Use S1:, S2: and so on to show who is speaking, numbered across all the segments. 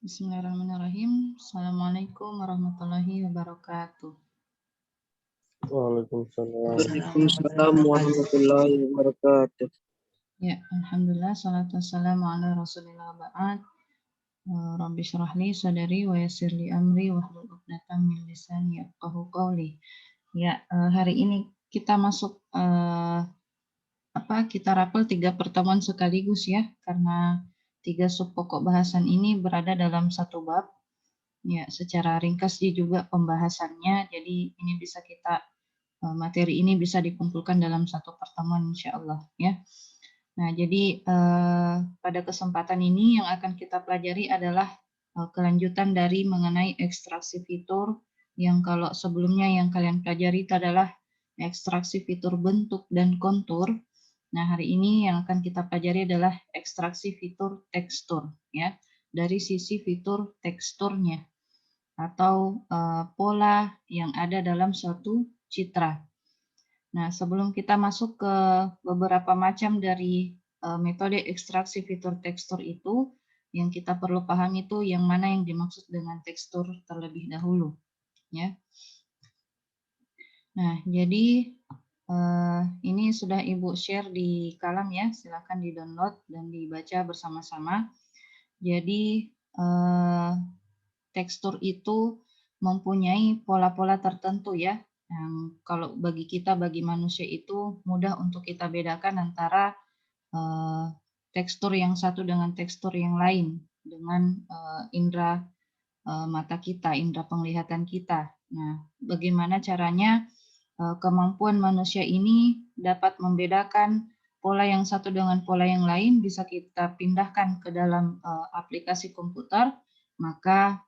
S1: Bismillahirrahmanirrahim. Assalamualaikum warahmatullahi wabarakatuh.
S2: Waalaikumsalam.
S3: Waalaikumsalam warahmatullahi wabarakatuh.
S1: Ya, alhamdulillah, salatu wassalamu ala rasulillah ba'ad. Rabbi syrahli sadari wa yassirli amri wahlul 'uqdatam min lisani yafqahu qawli. Ya, hari ini kita masuk kita rapel 3 pertemuan sekaligus ya, karena 3 sub pokok bahasan ini berada dalam satu bab. Ya, secara ringkas juga pembahasannya, jadi ini bisa kita materi ini bisa dikumpulkan dalam satu pertemuan insya Allah ya. Nah, jadi pada kesempatan ini yang akan kita pelajari adalah kelanjutan dari mengenai ekstraksi fitur yang kalau sebelumnya yang kalian pelajari itu adalah ekstraksi fitur bentuk dan kontur. Nah, hari ini yang akan kita pelajari adalah ekstraksi fitur tekstur ya, dari sisi fitur teksturnya atau pola yang ada dalam suatu citra. Nah, sebelum kita masuk ke beberapa macam dari metode ekstraksi fitur tekstur itu, yang kita perlu pahami itu yang mana yang dimaksud dengan tekstur terlebih dahulu, ya. Nah, jadi ini sudah Ibu share di kalam ya, silakan di-download dan dibaca bersama-sama. Jadi tekstur itu mempunyai pola-pola tertentu ya, yang kalau bagi kita, bagi manusia itu mudah untuk kita bedakan antara tekstur yang satu dengan tekstur yang lain dengan indera mata kita, indera penglihatan kita. Nah, bagaimana caranya kemampuan manusia ini dapat membedakan pola yang satu dengan pola yang lain bisa kita pindahkan ke dalam aplikasi komputer, maka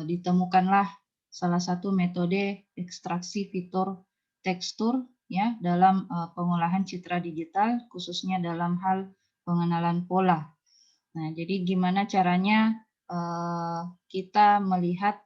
S1: ditemukanlah salah satu metode ekstraksi fitur tekstur ya dalam pengolahan citra digital khususnya dalam hal pengenalan pola. Nah, jadi gimana caranya kita melihat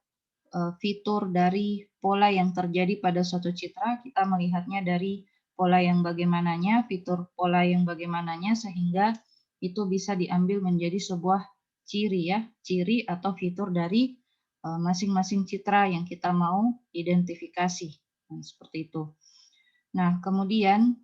S1: fitur dari pola yang terjadi pada suatu citra, kita melihatnya dari pola yang bagaimananya, fitur pola yang bagaimananya sehingga itu bisa diambil menjadi sebuah ciri ya, ciri atau fitur dari masing-masing citra yang kita mau identifikasi. Nah, seperti itu. Nah, kemudian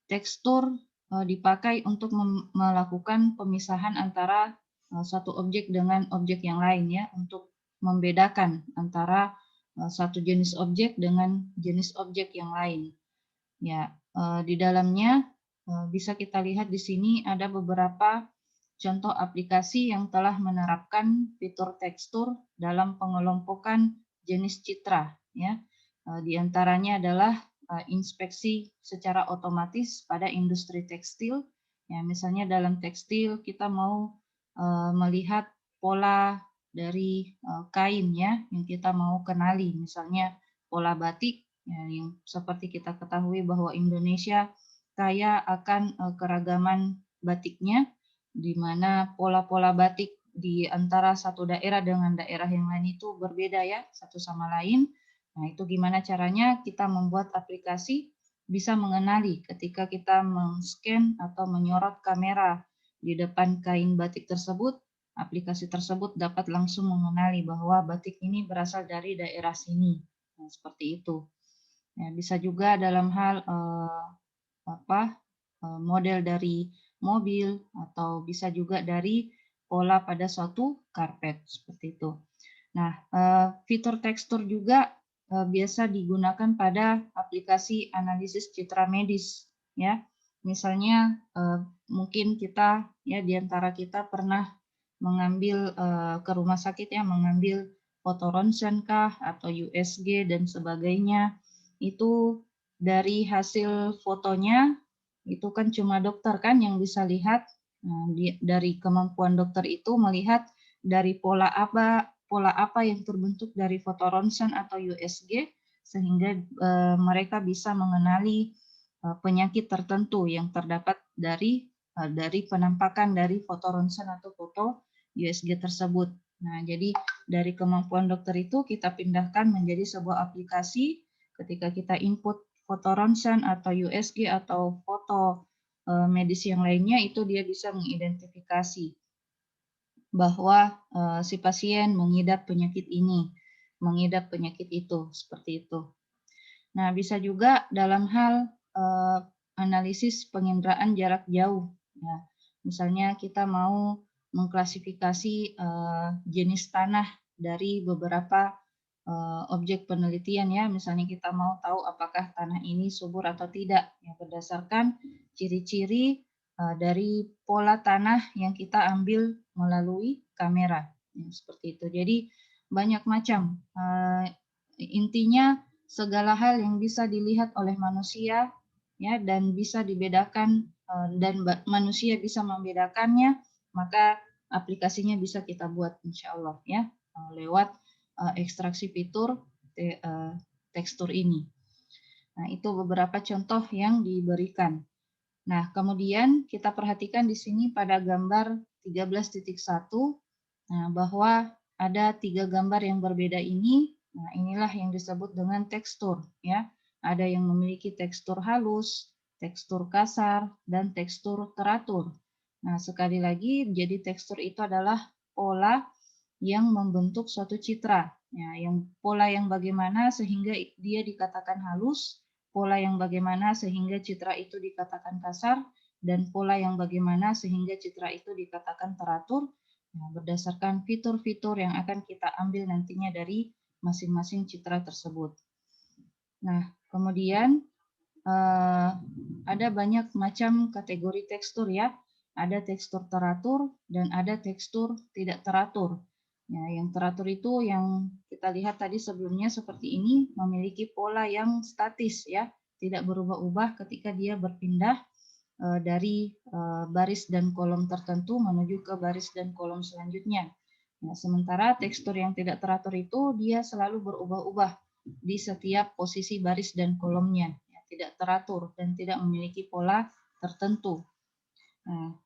S1: tekstur dipakai untuk melakukan pemisahan antara satu objek dengan objek yang lain ya, untuk membedakan antara satu jenis objek dengan jenis objek yang lain. Ya, di dalamnya bisa kita lihat di sini ada beberapa contoh aplikasi yang telah menerapkan fitur tekstur dalam pengelompokan jenis citra ya. Di antaranya adalah inspeksi secara otomatis pada industri tekstil. Ya, misalnya dalam tekstil kita mau melihat pola dari kain ya yang kita mau kenali, misalnya pola batik ya, yang seperti kita ketahui bahwa Indonesia kaya akan keragaman batiknya, di mana pola-pola batik di antara satu daerah dengan daerah yang lain itu berbeda ya satu sama lain. Nah, itu gimana caranya kita membuat aplikasi bisa mengenali ketika kita men-scan atau menyorot kamera di depan kain batik tersebut, aplikasi tersebut dapat langsung mengenali bahwa batik ini berasal dari daerah sini. Nah, seperti itu. Ya, bisa juga dalam hal model dari mobil atau bisa juga dari pola pada suatu karpet seperti itu. Nah, fitur tekstur juga biasa digunakan pada aplikasi analisis citra medis ya. Misalnya mungkin kita ya di antara kita pernah mengambil ke rumah sakit ya, mengambil foto ronsen kah atau USG dan sebagainya. Itu dari hasil fotonya itu kan cuma dokter kan yang bisa lihat. Nah, dari kemampuan dokter itu melihat dari pola apa yang terbentuk dari foto ronsen atau USG sehingga mereka bisa mengenali penyakit tertentu yang terdapat dari penampakan dari foto ronsen atau foto USG tersebut. Nah, jadi dari kemampuan dokter itu kita pindahkan menjadi sebuah aplikasi ketika kita input foto ronsen atau USG atau foto medis yang lainnya, itu dia bisa mengidentifikasi bahwa si pasien mengidap penyakit ini, mengidap penyakit itu, seperti itu. Nah, bisa juga dalam hal analisis penginderaan jarak jauh. Ya. Misalnya kita mau mengklasifikasi jenis tanah dari beberapa objek penelitian ya. Misalnya kita mau tahu apakah tanah ini subur atau tidak, ya, berdasarkan ciri-ciri dari pola tanah yang kita ambil melalui kamera, ya, seperti itu. Jadi banyak macam. Intinya segala hal yang bisa dilihat oleh manusia ya dan bisa dibedakan dan manusia bisa membedakannya, maka aplikasinya bisa kita buat insya Allah ya lewat ekstraksi fitur tekstur ini. Nah, itu beberapa contoh yang diberikan. Nah, kemudian kita perhatikan di sini pada gambar 13.1 bahwa ada 3 gambar yang berbeda ini. Nah, inilah yang disebut dengan tekstur ya. Ada yang memiliki tekstur halus, tekstur kasar, dan tekstur teratur. Nah, sekali lagi jadi tekstur itu adalah pola yang membentuk suatu citra. Ya, yang pola yang bagaimana sehingga dia dikatakan halus, pola yang bagaimana sehingga citra itu dikatakan kasar, dan pola yang bagaimana sehingga citra itu dikatakan teratur, nah, berdasarkan fitur-fitur yang akan kita ambil nantinya dari masing-masing citra tersebut. Nah, kemudian ada banyak macam kategori tekstur ya. Ada tekstur teratur dan ada tekstur tidak teratur. Ya, yang teratur itu yang kita lihat tadi sebelumnya seperti ini, memiliki pola yang statis ya, tidak berubah-ubah ketika dia berpindah dari baris dan kolom tertentu menuju ke baris dan kolom selanjutnya. Nah, sementara tekstur yang tidak teratur itu dia selalu berubah-ubah di setiap posisi baris dan kolomnya, ya, tidak teratur dan tidak memiliki pola tertentu. Nah,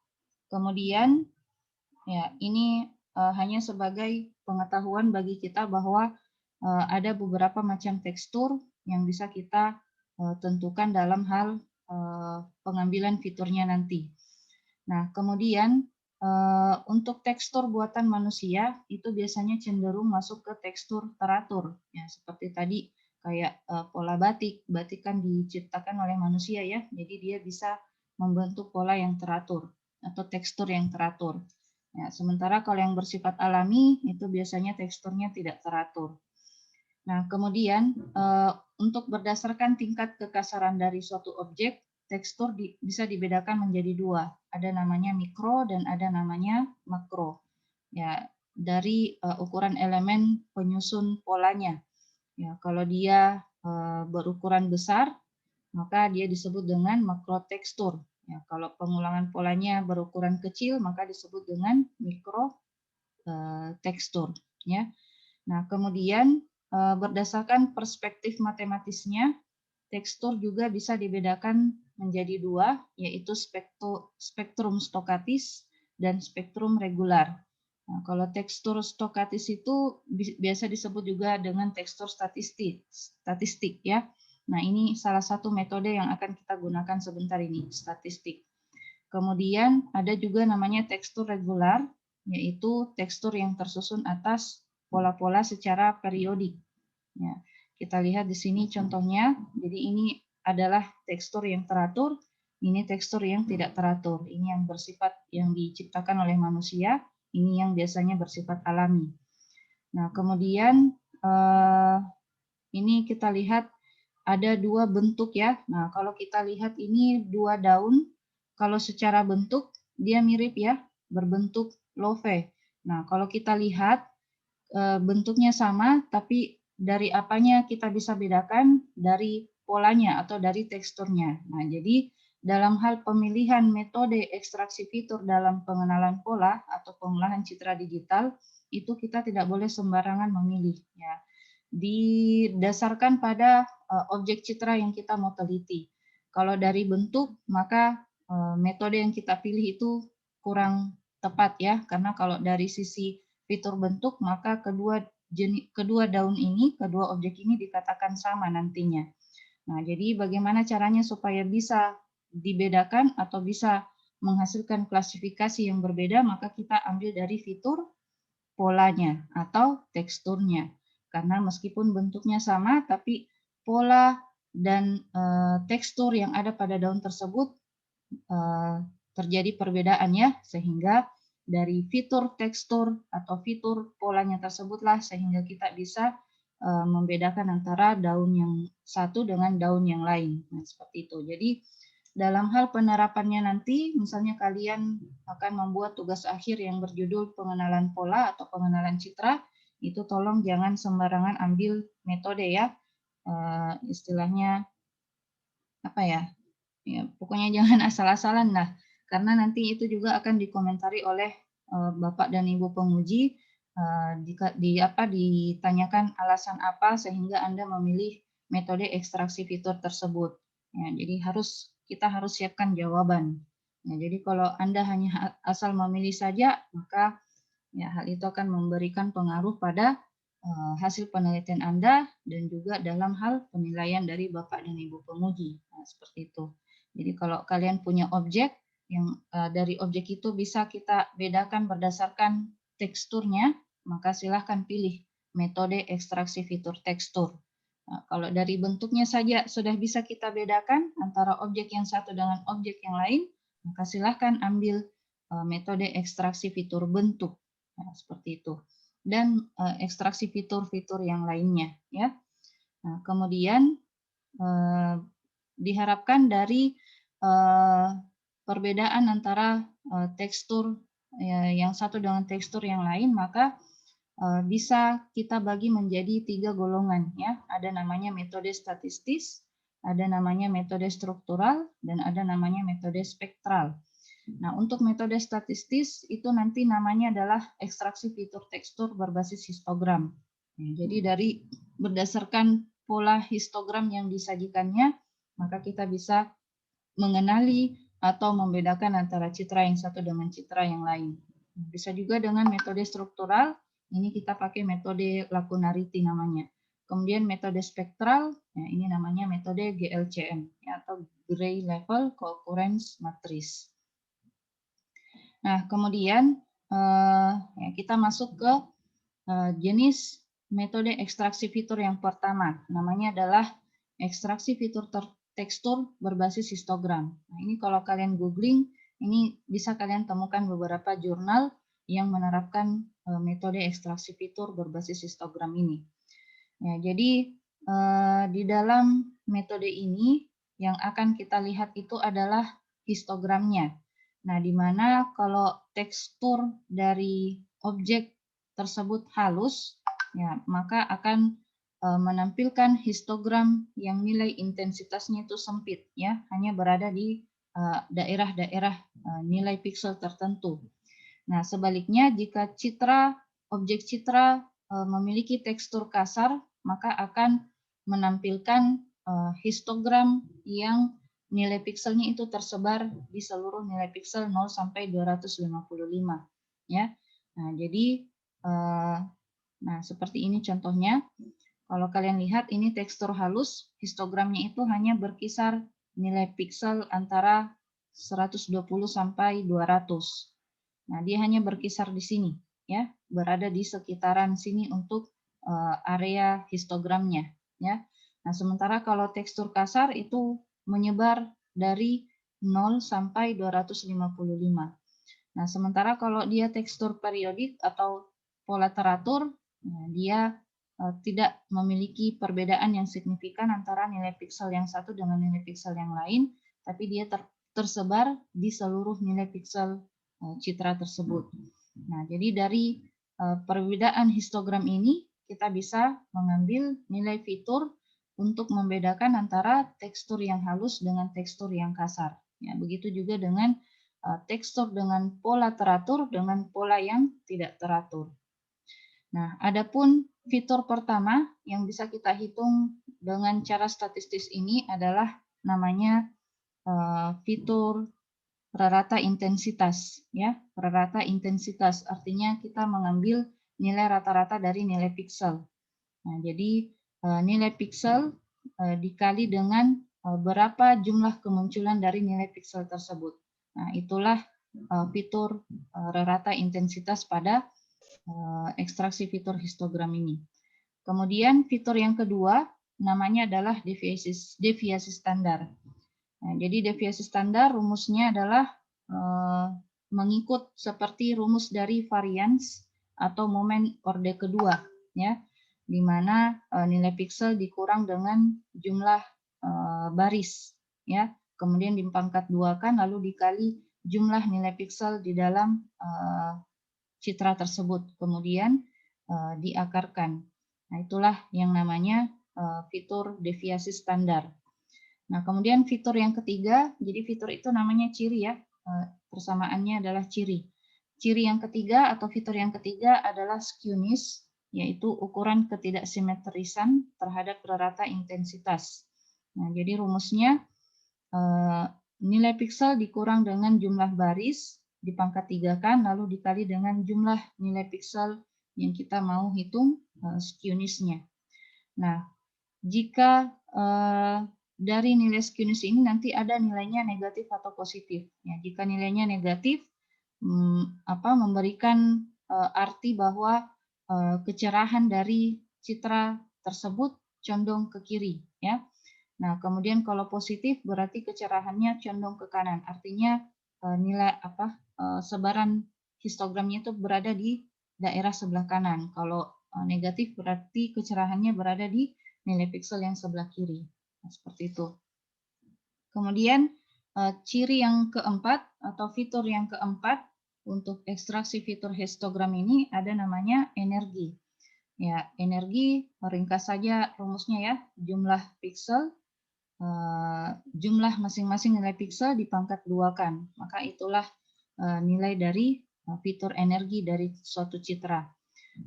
S1: kemudian ya ini hanya sebagai pengetahuan bagi kita bahwa ada beberapa macam tekstur yang bisa kita tentukan dalam hal pengambilan fiturnya nanti. Nah, kemudian untuk tekstur buatan manusia itu biasanya cenderung masuk ke tekstur teratur, ya seperti tadi kayak pola batik, batik kan diciptakan oleh manusia ya, jadi dia bisa membentuk pola yang teratur atau tekstur yang teratur. Ya, sementara kalau yang bersifat alami itu biasanya teksturnya tidak teratur. Nah, kemudian untuk berdasarkan tingkat kekasaran dari suatu objek, tekstur bisa dibedakan menjadi 2. Ada namanya mikro dan ada namanya makro. Ya, dari ukuran elemen penyusun polanya. Ya, kalau dia berukuran besar, maka dia disebut dengan makro tekstur. Ya, kalau pengulangan polanya berukuran kecil, maka disebut dengan mikro tekstur. Ya. Nah, kemudian berdasarkan perspektif matematisnya, tekstur juga bisa dibedakan menjadi 2, yaitu spektrum stokatis dan spektrum regular. Nah, kalau tekstur stokatis itu biasa disebut juga dengan tekstur statistik ya. Nah, ini salah satu metode yang akan kita gunakan sebentar ini, statistik. Kemudian ada juga namanya tekstur regular, yaitu tekstur yang tersusun atas pola-pola secara periodik. Ya, kita lihat di sini contohnya. Jadi ini adalah tekstur yang teratur, ini tekstur yang tidak teratur. Ini yang bersifat yang diciptakan oleh manusia, ini yang biasanya bersifat alami. Nah, kemudian ini kita lihat ada 2 bentuk ya. Nah, kalau kita lihat ini 2 daun, kalau secara bentuk dia mirip ya, berbentuk love. Nah, kalau kita lihat bentuknya sama, tapi dari apanya kita bisa bedakan? Dari polanya atau dari teksturnya. Nah, jadi dalam hal pemilihan metode ekstraksi fitur dalam pengenalan pola atau pengolahan citra digital, itu kita tidak boleh sembarangan memilih. Ya. Didasarkan pada objek citra yang kita mau teliti. Kalau dari bentuk, maka metode yang kita pilih itu kurang tepat ya, karena kalau dari sisi fitur bentuk, maka kedua daun ini, kedua objek ini dikatakan sama nantinya. Nah, jadi bagaimana caranya supaya bisa dibedakan atau bisa menghasilkan klasifikasi yang berbeda, maka kita ambil dari fitur polanya atau teksturnya. Karena meskipun bentuknya sama, tapi pola dan tekstur yang ada pada daun tersebut terjadi perbedaan ya, sehingga dari fitur tekstur atau fitur polanya tersebutlah sehingga kita bisa membedakan antara daun yang satu dengan daun yang lain. Nah, seperti itu. Jadi dalam hal penerapannya nanti, misalnya kalian akan membuat tugas akhir yang berjudul pengenalan pola atau pengenalan citra, itu tolong jangan sembarangan ambil metode ya. Istilahnya apa ya? Ya, pokoknya jangan asal-asalan lah, karena nanti itu juga akan dikomentari oleh Bapak dan Ibu penguji jika ditanyakan alasan apa sehingga Anda memilih metode ekstraksi fitur tersebut. Ya, jadi kita harus siapkan jawaban. Ya, jadi kalau Anda hanya asal memilih saja, maka ya hal itu akan memberikan pengaruh pada hasil penelitian Anda dan juga dalam hal penilaian dari Bapak dan Ibu penguji. Nah, seperti itu. Jadi kalau kalian punya objek, yang dari objek itu bisa kita bedakan berdasarkan teksturnya, maka silahkan pilih metode ekstraksi fitur tekstur. Nah, kalau dari bentuknya saja sudah bisa kita bedakan antara objek yang satu dengan objek yang lain, maka silahkan ambil metode ekstraksi fitur bentuk. Nah, seperti itu. Dan ekstraksi fitur-fitur yang lainnya. Ya. Nah, kemudian diharapkan dari perbedaan antara tekstur yang satu dengan tekstur yang lain, maka bisa kita bagi menjadi 3 golongan. Ya. Ada namanya metode statistis, ada namanya metode struktural, dan ada namanya metode spektral. Nah, untuk metode statistis itu nanti namanya adalah ekstraksi fitur tekstur berbasis histogram. Jadi dari berdasarkan pola histogram yang disajikannya, maka kita bisa mengenali atau membedakan antara citra yang satu dengan citra yang lain. Bisa juga dengan metode struktural, ini kita pakai metode Lacunariti namanya. Kemudian metode spektral, ya ini namanya metode GLCM ya, atau Gray Level Concurrence Matrix. Nah, kemudian ya, kita masuk ke jenis metode ekstraksi fitur yang pertama. Namanya adalah ekstraksi fitur tekstur berbasis histogram. Nah, ini kalau kalian googling, ini bisa kalian temukan beberapa jurnal yang menerapkan metode ekstraksi fitur berbasis histogram ini. Ya, jadi di dalam metode ini yang akan kita lihat itu adalah histogramnya. Nah, di mana kalau tekstur dari objek tersebut halus, ya, maka akan menampilkan histogram yang nilai intensitasnya itu sempit, ya, hanya berada di daerah-daerah nilai piksel tertentu. Nah, sebaliknya jika objek citra memiliki tekstur kasar, maka akan menampilkan histogram yang nilai pikselnya itu tersebar di seluruh nilai piksel 0 sampai 255 ya. Nah, jadi nah seperti ini contohnya. Kalau kalian lihat ini tekstur halus, histogramnya itu hanya berkisar nilai piksel antara 120 sampai 200. Nah, dia hanya berkisar di sini ya, berada di sekitaran sini untuk area histogramnya ya. Nah, sementara kalau tekstur kasar itu menyebar dari 0 sampai 255. Nah, sementara kalau dia tekstur periodik atau pola teratur, nah, dia tidak memiliki perbedaan yang signifikan antara nilai piksel yang satu dengan nilai piksel yang lain, tapi dia tersebar di seluruh nilai piksel citra tersebut. Nah, jadi dari perbedaan histogram ini kita bisa mengambil nilai fitur untuk membedakan antara tekstur yang halus dengan tekstur yang kasar. Ya, begitu juga dengan tekstur dengan pola teratur dengan pola yang tidak teratur. Nah, adapun fitur pertama yang bisa kita hitung dengan cara statistis ini adalah namanya fitur prarata intensitas ya. Prarata intensitas artinya kita mengambil nilai rata-rata dari nilai piksel. Nah, jadi nilai piksel dikali dengan berapa jumlah kemunculan dari nilai piksel tersebut. Nah, itulah fitur rata intensitas pada ekstraksi fitur histogram ini. Kemudian fitur yang kedua namanya adalah deviasi standar. Nah, jadi deviasi standar rumusnya adalah mengikut seperti rumus dari varians atau momen orde kedua, ya, di mana nilai piksel dikurang dengan jumlah baris, ya, kemudian dipangkat duakan lalu dikali jumlah nilai piksel di dalam citra tersebut, kemudian diakarkan. Nah, itulah yang namanya fitur deviasi standar. Nah, kemudian fitur yang ketiga, jadi fitur itu namanya ciri ya, persamaannya adalah ciri. Ciri yang ketiga atau fitur yang ketiga adalah skewness, yaitu ukuran ketidaksimetrisan terhadap rata intensitas. Nah, jadi rumusnya nilai piksel dikurang dengan jumlah baris, dipangkat tigakan, lalu dikali dengan jumlah nilai piksel yang kita mau hitung skewness-nya. Nah, jika dari nilai skewness ini nanti ada nilainya negatif atau positif. Ya, jika nilainya negatif, memberikan arti bahwa kecerahan dari citra tersebut condong ke kiri, ya. Nah, kemudian kalau positif berarti kecerahannya condong ke kanan. Artinya nilai sebaran histogramnya itu berada di daerah sebelah kanan. Kalau negatif berarti kecerahannya berada di nilai piksel yang sebelah kiri. Nah, seperti itu. Kemudian ciri yang keempat atau fitur yang keempat untuk ekstraksi fitur histogram ini ada namanya energi. Ya, energi ringkas saja rumusnya ya, jumlah piksel jumlah masing-masing nilai piksel dipangkat duakan. Maka itulah nilai dari fitur energi dari suatu citra.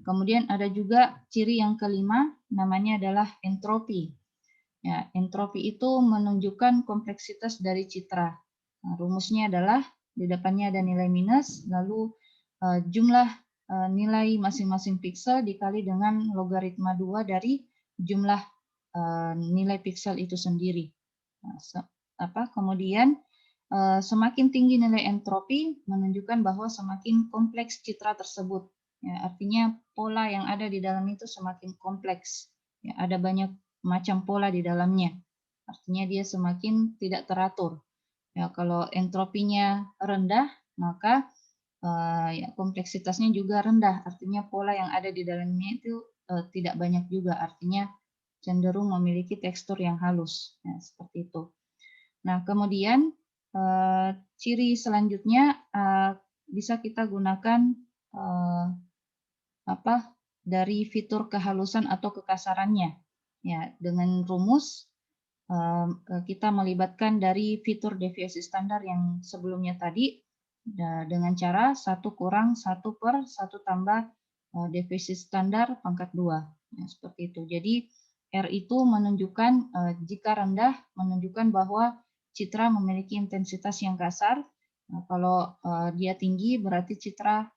S1: Kemudian ada juga ciri yang kelima, namanya adalah entropi. Ya, entropi itu menunjukkan kompleksitas dari citra. Nah, rumusnya adalah di depannya ada nilai minus, lalu jumlah nilai masing-masing piksel dikali dengan logaritma 2 dari jumlah nilai piksel itu sendiri. Nah, kemudian semakin tinggi nilai entropi menunjukkan bahwa semakin kompleks citra tersebut. Ya, artinya pola yang ada di dalam itu semakin kompleks. Ya, ada banyak macam pola di dalamnya. Artinya dia semakin tidak teratur. Ya, kalau entropinya rendah, maka ya, kompleksitasnya juga rendah. Artinya pola yang ada di dalamnya itu tidak banyak juga. Artinya cenderung memiliki tekstur yang halus. Ya, seperti itu. Nah, kemudian ciri selanjutnya bisa kita gunakan dari fitur kehalusan atau kekasarannya. Ya, dengan rumus kita melibatkan dari fitur deviasi standar yang sebelumnya tadi dengan cara 1 kurang 1 per 1 tambah deviasi standar pangkat 2. Ya, seperti itu. Jadi R itu menunjukkan jika rendah menunjukkan bahwa citra memiliki intensitas yang kasar. Nah, kalau dia tinggi berarti citra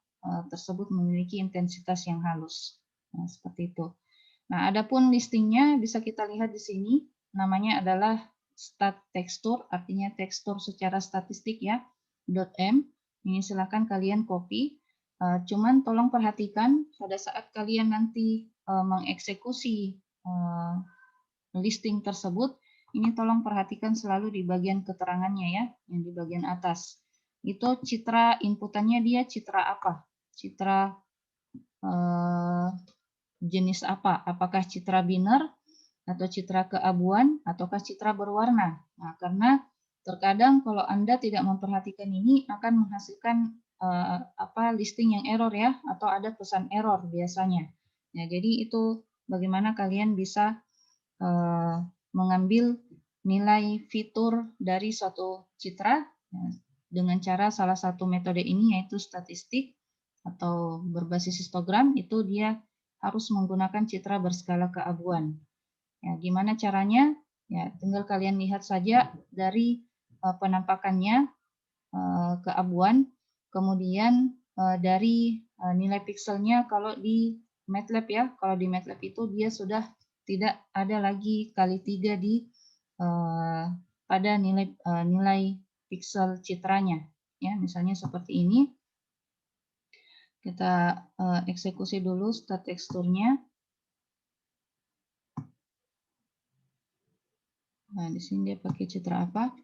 S1: tersebut memiliki intensitas yang halus. Nah, seperti itu. Nah, adapun listingnya bisa kita lihat di sini. Namanya adalah stat tekstur, artinya tekstur secara statistik ya. .m. Ini silakan kalian copy. Cuman tolong perhatikan pada saat kalian nanti mengeksekusi listing tersebut, ini tolong perhatikan selalu di bagian keterangannya ya, yang di bagian atas. Itu citra inputannya dia citra apa? Citra jenis apa? Apakah citra biner atau citra keabuan ataukah citra berwarna? Nah, karena terkadang kalau Anda tidak memperhatikan ini akan menghasilkan listing yang error ya, atau ada pesan error biasanya. Ya, jadi itu bagaimana kalian bisa mengambil nilai fitur dari suatu citra dengan cara salah satu metode ini yaitu statistik atau berbasis histogram. Itu dia harus menggunakan citra berskala keabuan. Ya, gimana caranya? Ya, tinggal kalian lihat saja dari penampakannya keabuan, kemudian dari nilai pikselnya kalau di MATLAB ya, kalau di MATLAB itu dia sudah tidak ada lagi kali 3 di pada nilai piksel citranya. ya, misalnya seperti ini. Kita eksekusi dulu stat teksturnya. Nah, di sini dia pakai citra apa?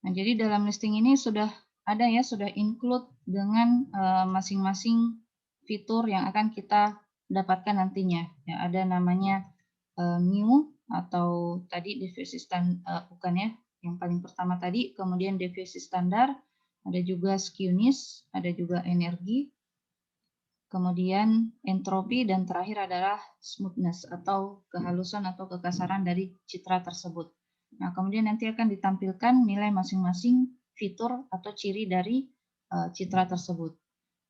S1: Nah, jadi dalam listing ini sudah ada ya, sudah include dengan masing-masing fitur yang akan kita dapatkan nantinya. Ya, ada namanya new atau tadi deviasi standar, bukan ya, yang paling pertama tadi, kemudian deviasi standar, ada juga skewness, ada juga energi, kemudian entropi, dan terakhir adalah smoothness atau kehalusan atau kekasaran dari citra tersebut. Nah, kemudian nanti akan ditampilkan nilai masing-masing fitur atau ciri dari citra tersebut.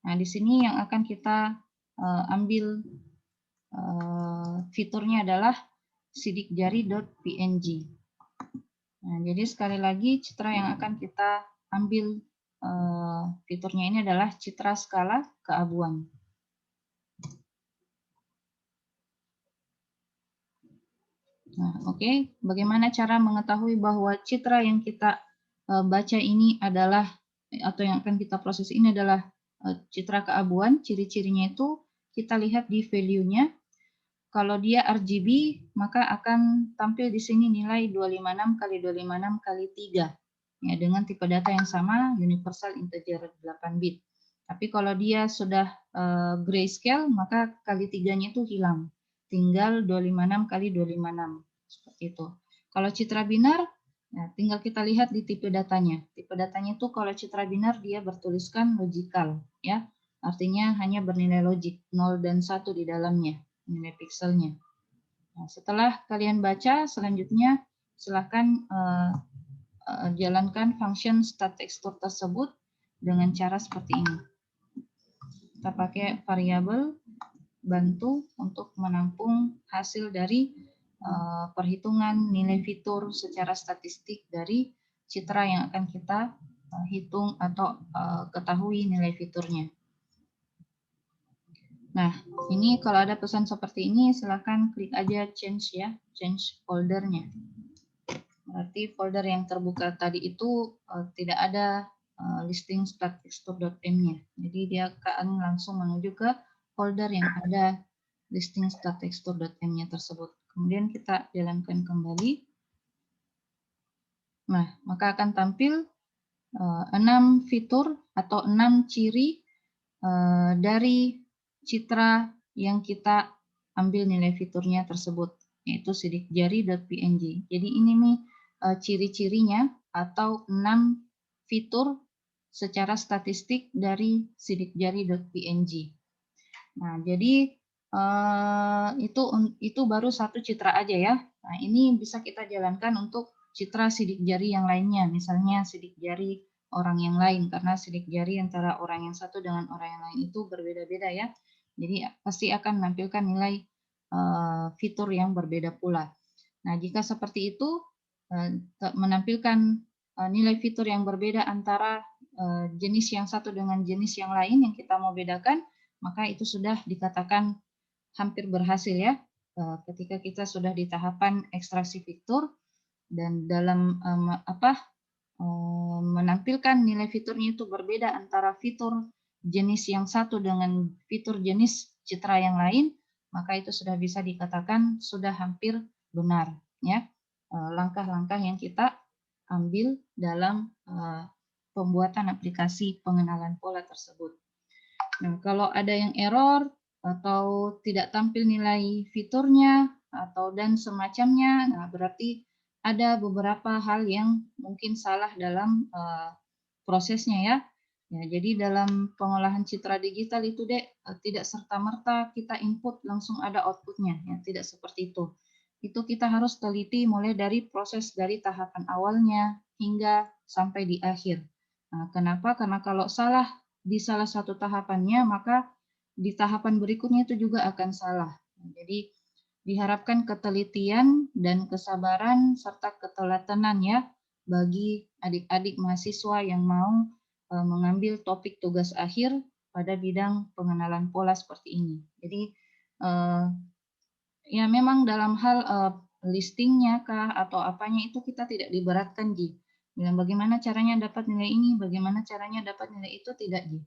S1: Nah, di sini yang akan kita ambil fiturnya adalah sidikjari.png. Nah, jadi sekali lagi citra yang akan kita ambil fiturnya ini adalah citra skala keabuan. Nah, oke. Bagaimana cara mengetahui bahwa citra yang kita baca ini adalah atau yang akan kita proses ini adalah citra keabuan? Ciri-cirinya itu kita lihat di value-nya. Kalau dia RGB, maka akan tampil di sini nilai 256 kali 256 kali 3 ya, dengan tipe data yang sama, universal integer 8 bit. Tapi kalau dia sudah grayscale, maka kali 3-nya itu hilang. Tinggal 256 kali 256. Seperti itu. Kalau citra binar, ya, tinggal kita lihat di tipe datanya. Tipe datanya itu kalau citra binar dia bertuliskan logical, ya. Artinya hanya bernilai logik 0 dan 1 di dalamnya, nilai pikselnya. Nah, setelah kalian baca, selanjutnya silakan jalankan function stat tekstur tersebut dengan cara seperti ini. Kita pakai variabel bantu untuk menampung hasil dari perhitungan nilai fitur secara statistik dari citra yang akan kita hitung atau ketahui nilai fiturnya. Nah, ini kalau ada pesan seperti ini, silakan klik aja change ya, change foldernya. Berarti folder yang terbuka tadi itu tidak ada listing stat-tekstur.m-nya. Jadi dia akan langsung menuju ke folder yang ada listing stat-tekstur.m-nya tersebut. Kemudian kita jalankan kembali. Nah, maka akan tampil 6 fitur atau 6 ciri dari citra yang kita ambil nilai fiturnya tersebut, yaitu sidikjari.png. Jadi ini nih ciri-cirinya atau 6 fitur secara statistik dari sidikjari.png. Nah, jadi itu baru satu citra aja ya. Nah, ini bisa kita jalankan untuk citra sidik jari yang lainnya, misalnya sidik jari orang yang lain, karena sidik jari antara orang yang satu dengan orang yang lain itu berbeda-beda ya. Jadi pasti akan menampilkan nilai fitur yang berbeda pula. Nah, jika seperti itu menampilkan nilai fitur yang berbeda antara jenis yang satu dengan jenis yang lain yang kita mau bedakan, maka itu sudah dikatakan hampir berhasil ya, ketika kita sudah di tahapan ekstraksi fitur dan dalam menampilkan nilai fiturnya itu berbeda antara fitur jenis yang satu dengan fitur jenis citra yang lain, maka itu sudah bisa dikatakan sudah hampir benar ya langkah-langkah yang kita ambil dalam pembuatan aplikasi pengenalan pola tersebut. Nah, kalau ada yang error atau tidak tampil nilai fiturnya atau dan semacamnya, nah berarti ada beberapa hal yang mungkin salah dalam prosesnya ya. Ya, jadi dalam pengolahan citra digital itu tidak serta-merta kita input langsung ada outputnya, ya tidak seperti itu. Itu kita harus teliti mulai dari proses dari tahapan awalnya hingga sampai di akhir. Nah, kenapa? Karena kalau salah di salah satu tahapannya, maka di tahapan berikutnya itu juga akan salah. Jadi diharapkan ketelitian dan kesabaran serta ketelatenan ya bagi adik-adik mahasiswa yang mau mengambil topik tugas akhir pada bidang pengenalan pola seperti ini. Jadi ya memang dalam hal listingnya kah atau apanya itu kita tidak diberatkan Ji. Dan bagaimana caranya dapat nilai ini, bagaimana caranya dapat nilai itu, tidak, Ji.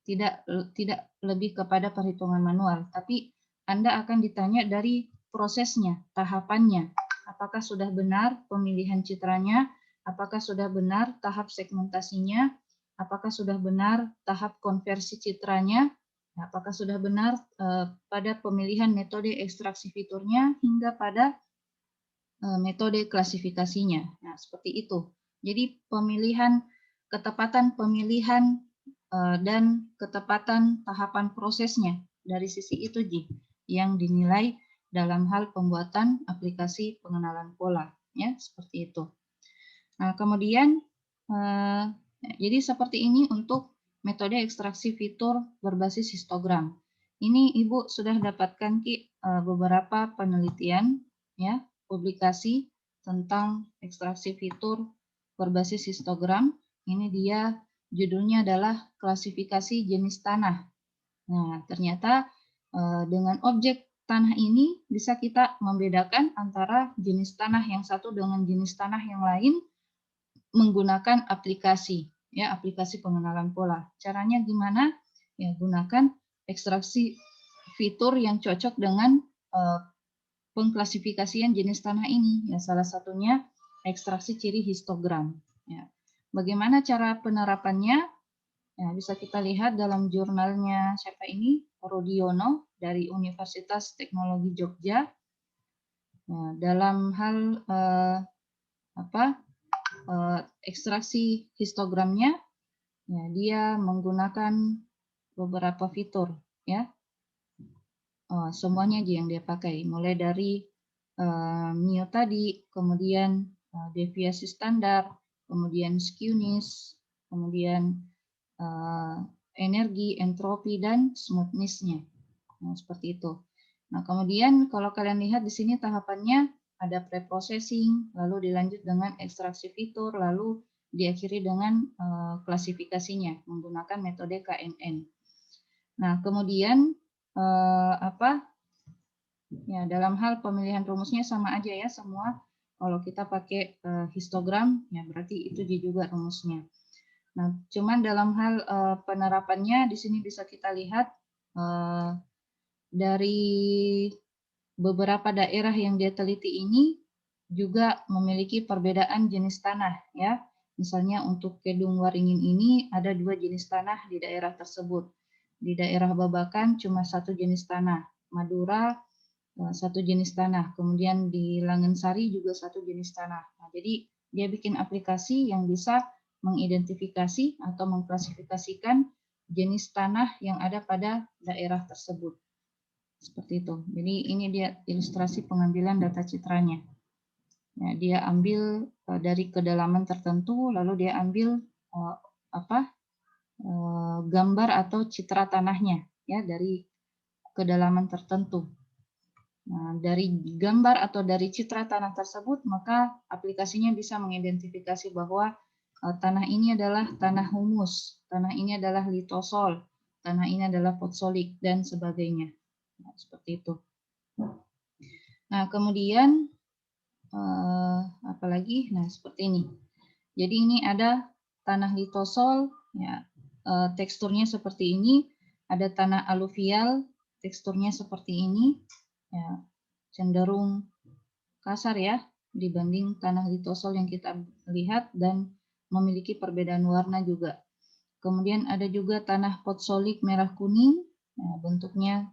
S1: Tidak lebih kepada perhitungan manual, tapi Anda akan ditanya dari prosesnya, tahapannya. Apakah sudah benar pemilihan citranya, apakah sudah benar tahap segmentasinya, apakah sudah benar tahap konversi citranya, apakah sudah benar pada pemilihan metode ekstraksi fiturnya, hingga pada metode klasifikasinya. Nah, seperti itu. Jadi ketepatan pemilihan dan ketepatan tahapan prosesnya dari sisi itu, Ji, yang dinilai dalam hal pembuatan aplikasi pengenalan pola, ya, seperti itu. Nah, kemudian jadi seperti ini untuk metode ekstraksi fitur berbasis histogram. Ini Ibu sudah dapatkan, Ki, beberapa penelitian, ya, publikasi tentang ekstraksi fitur berbasis histogram. Ini dia judulnya adalah klasifikasi jenis tanah. Nah, ternyata dengan objek tanah ini bisa kita membedakan antara jenis tanah yang satu dengan jenis tanah yang lain menggunakan aplikasi, ya, aplikasi pengenalan pola. Caranya gimana? Ya, gunakan ekstraksi fitur yang cocok dengan pengklasifikasian jenis tanah ini. Ya, salah satunya ekstraksi ciri histogram. Ya. Bagaimana cara penerapannya? Ya, bisa kita lihat dalam jurnalnya siapa ini? Rudiono dari Universitas Teknologi Jogja. Nah, dalam hal ekstraksi histogramnya, ya, dia menggunakan beberapa fitur, ya. Semuanya aja yang dia pakai, mulai dari Mio tadi, kemudian deviasi standar, kemudian skewness, kemudian energi, entropi, dan smoothness-nya. Nah, seperti itu. Nah, kemudian kalau kalian lihat di sini tahapannya ada pre-processing, lalu dilanjut dengan ekstraksi fitur, lalu diakhiri dengan klasifikasinya menggunakan metode KNN. Nah, kemudian ya, dalam hal pemilihan rumusnya sama aja ya semua. Kalau kita pakai histogram, ya berarti itu juga rumusnya. Nah, cuman dalam hal penerapannya di sini bisa kita lihat dari beberapa daerah yang dia teliti ini juga memiliki perbedaan jenis tanah, ya. Misalnya untuk Kedung Waringin ini ada 2 jenis tanah di daerah tersebut. Di daerah Babakan cuma 1 jenis tanah, Madura 1 jenis tanah, kemudian di Langensari juga 1 jenis tanah. Nah, jadi dia bikin aplikasi yang bisa mengidentifikasi atau mengklasifikasikan jenis tanah yang ada pada daerah tersebut. Seperti itu. Jadi ini dia ilustrasi pengambilan data citranya. Ya, dia ambil dari kedalaman tertentu, lalu dia ambil gambar atau citra tanahnya, ya, dari kedalaman tertentu. Nah, dari gambar atau dari citra tanah tersebut, maka aplikasinya bisa mengidentifikasi bahwa tanah ini adalah tanah humus, tanah ini adalah litosol, tanah ini adalah fosfolik, dan sebagainya. Nah, seperti itu. Nah, kemudian apalagi? Nah, seperti ini. Jadi ini ada tanah litosol, ya, teksturnya seperti ini. Ada tanah aluvial, teksturnya seperti ini. Ya, cenderung kasar ya dibanding tanah litosol yang kita lihat dan memiliki perbedaan warna juga. Kemudian ada juga tanah potsolik merah kuning, nah, bentuknya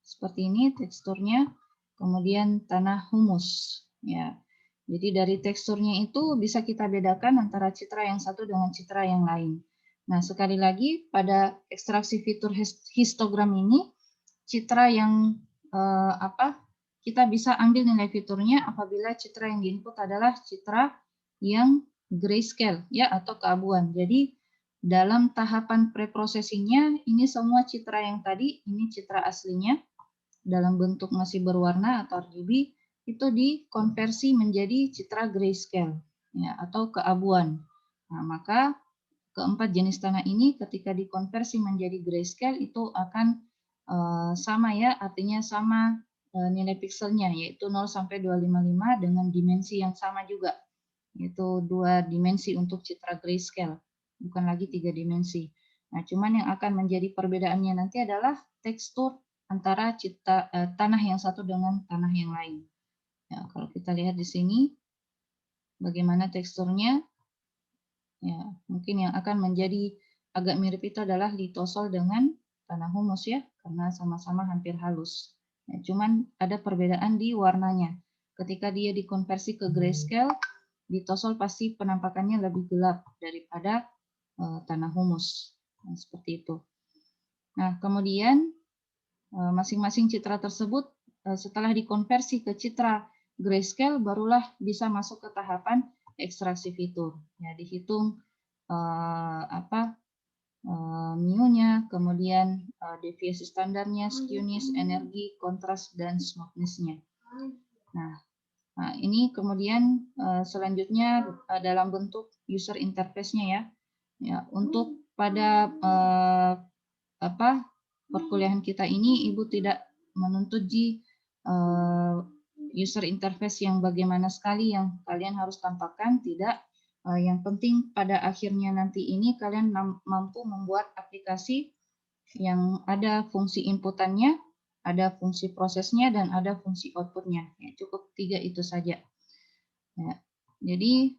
S1: seperti ini teksturnya. Kemudian tanah humus, ya. Jadi dari teksturnya itu bisa kita bedakan antara citra yang satu dengan citra yang lain. Nah, sekali lagi pada ekstraksi fitur histogram ini citra yang kita bisa ambil nilai fiturnya apabila citra yang diinput adalah citra yang grayscale, ya, atau keabuan. Jadi dalam tahapan preprocessingnya ini semua citra yang tadi, ini citra aslinya dalam bentuk masih berwarna atau RGB, itu dikonversi menjadi citra grayscale, ya, atau keabuan. Nah, maka keempat jenis tanah ini ketika dikonversi menjadi grayscale itu akan sama ya, artinya sama nilai pikselnya, yaitu 0 sampai 255 dengan dimensi yang sama juga. yaitu 2 dimensi untuk citra grayscale, bukan lagi 3 dimensi. Nah, cuman yang akan menjadi perbedaannya nanti adalah tekstur antara tanah yang satu dengan tanah yang lain. Ya, kalau kita lihat di sini, bagaimana teksturnya, ya mungkin yang akan menjadi agak mirip itu adalah litosol dengan tanah humus ya, karena sama-sama hampir halus. Ya, cuman ada perbedaan di warnanya. Ketika dia dikonversi ke grayscale, litosol pasti penampakannya lebih gelap daripada tanah humus. Nah, seperti itu. Nah, kemudian masing-masing citra tersebut setelah dikonversi ke citra grayscale barulah bisa masuk ke tahapan ekstraksi fitur. Ya, dihitung mu-nya, kemudian deviasi standarnya, skewness, energi, kontras, dan smoothness-nya. Nah, ini kemudian selanjutnya dalam bentuk user interface-nya ya. Ya, untuk pada perkuliahan kita ini Ibu tidak menuntut user interface yang bagaimana sekali yang kalian harus tampakkan, tidak. Yang penting pada akhirnya nanti ini kalian mampu membuat aplikasi yang ada fungsi inputannya, ada fungsi prosesnya, dan ada fungsi outputnya. Ya, cukup 3 itu saja. Ya, jadi,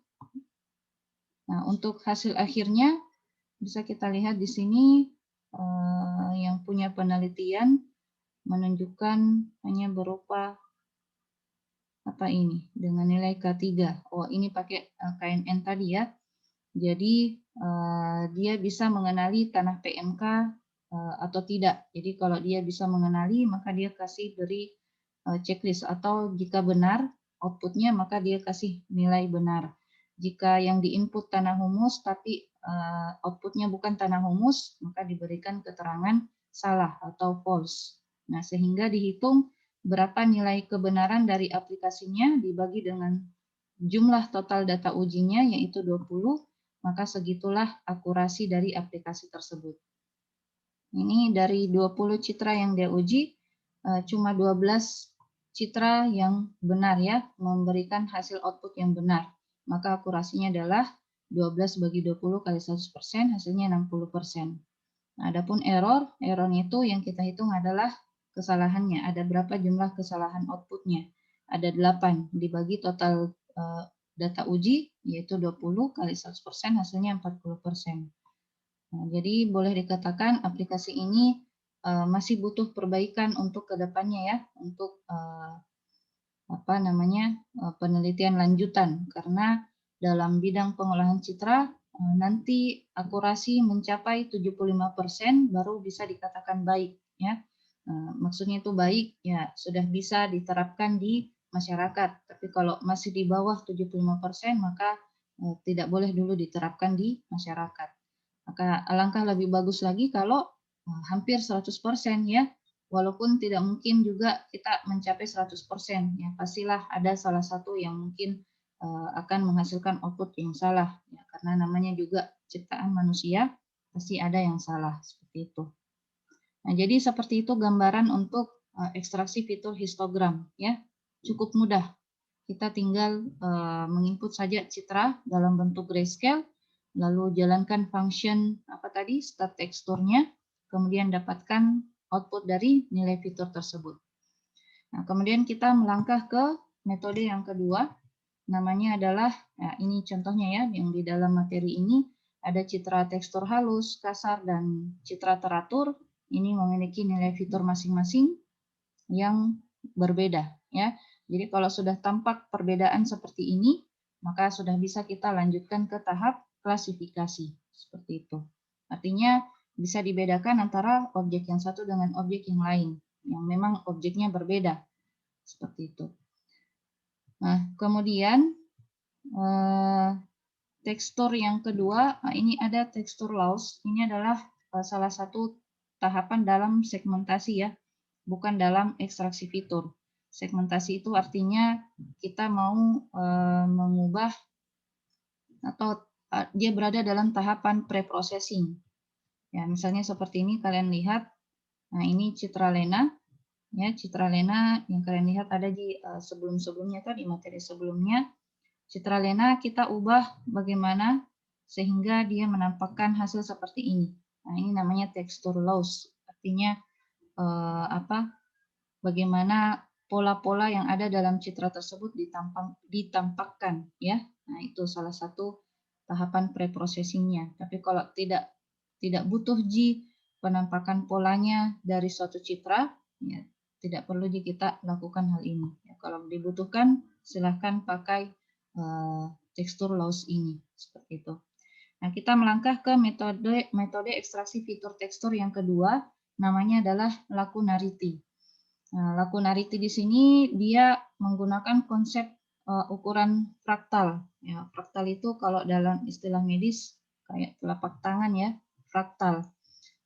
S1: nah, untuk hasil akhirnya bisa kita lihat di sini yang punya penelitian menunjukkan hanya berupa apa ini dengan nilai K3. Oh, ini pakai KNN tadi ya. Jadi dia bisa mengenali tanah PMK atau tidak. Jadi kalau dia bisa mengenali maka dia kasih beri checklist, atau jika benar outputnya maka dia kasih nilai benar. Jika yang diinput tanah humus tapi outputnya bukan tanah humus, maka diberikan keterangan salah atau false. Nah, sehingga dihitung berapa nilai kebenaran dari aplikasinya dibagi dengan jumlah total data ujinya yaitu 20, maka segitulah akurasi dari aplikasi tersebut. Ini dari 20 citra yang dia uji, cuma 12 citra yang benar ya, memberikan hasil output yang benar. Maka akurasinya adalah 12 bagi 20 kali 100%, hasilnya 60%. Nah, adapun errornya itu yang kita hitung adalah kesalahannya. Ada berapa jumlah kesalahan outputnya? Ada 8 dibagi total data uji, yaitu 20 kali 100%, hasilnya 40%. Nah, jadi boleh dikatakan aplikasi ini masih butuh perbaikan untuk kedepannya ya, untuk penelitian lanjutan, karena dalam bidang pengolahan citra nanti akurasi mencapai 75% baru bisa dikatakan baik ya. Maksudnya itu baik ya, sudah bisa diterapkan di masyarakat. Tapi kalau masih di bawah 75% maka tidak boleh dulu diterapkan di masyarakat. Maka alangkah lebih bagus lagi kalau hampir 100% ya. Walaupun tidak mungkin juga kita mencapai 100%, ya pastilah ada salah satu yang mungkin akan menghasilkan output yang salah, ya, karena namanya juga ciptaan manusia, pasti ada yang salah, seperti itu. Nah, jadi seperti itu gambaran untuk ekstraksi fitur histogram, ya, cukup mudah. Kita tinggal menginput saja citra dalam bentuk grayscale, lalu jalankan function start teksturnya, kemudian dapatkan output dari nilai fitur tersebut. Nah, kemudian kita melangkah ke metode yang kedua, namanya adalah, nah ini contohnya ya, yang di dalam materi ini ada citra tekstur halus, kasar, dan citra teratur. Ini memiliki nilai fitur masing-masing yang berbeda ya. Jadi kalau sudah tampak perbedaan seperti ini, maka sudah bisa kita lanjutkan ke tahap klasifikasi seperti itu. Artinya bisa dibedakan antara objek yang satu dengan objek yang lain yang memang objeknya berbeda seperti itu. Nah, kemudian tekstur yang kedua, ini ada tekstur loss. Ini adalah salah satu tahapan dalam segmentasi ya, bukan dalam ekstraksi fitur. Segmentasi itu artinya kita mau mengubah atau dia berada dalam tahapan pre-processing. Ya, misalnya seperti ini kalian lihat. Nah, ini citra Lena. Ya, citra Lena yang kalian lihat ada di sebelum-sebelumnya tadi, materi sebelumnya. Citralina kita ubah bagaimana sehingga dia menampakkan hasil seperti ini. Nah, ini namanya texture loss. Artinya bagaimana pola-pola yang ada dalam citra tersebut ditampakkan, ya. Nah, itu salah satu tahapan preprocessingnya. Tapi kalau tidak butuh penampakan polanya dari suatu citra, ya, tidak perlu kita lakukan hal ini. Ya, kalau dibutuhkan, silahkan pakai texture loss ini, seperti itu. Nah, kita melangkah ke metode ekstraksi fitur tekstur yang kedua, namanya adalah lacunarity. Nah, lacunarity di sini dia menggunakan konsep ukuran fraktal. Ya, fraktal itu kalau dalam istilah medis kayak telapak tangan, ya, fraktal,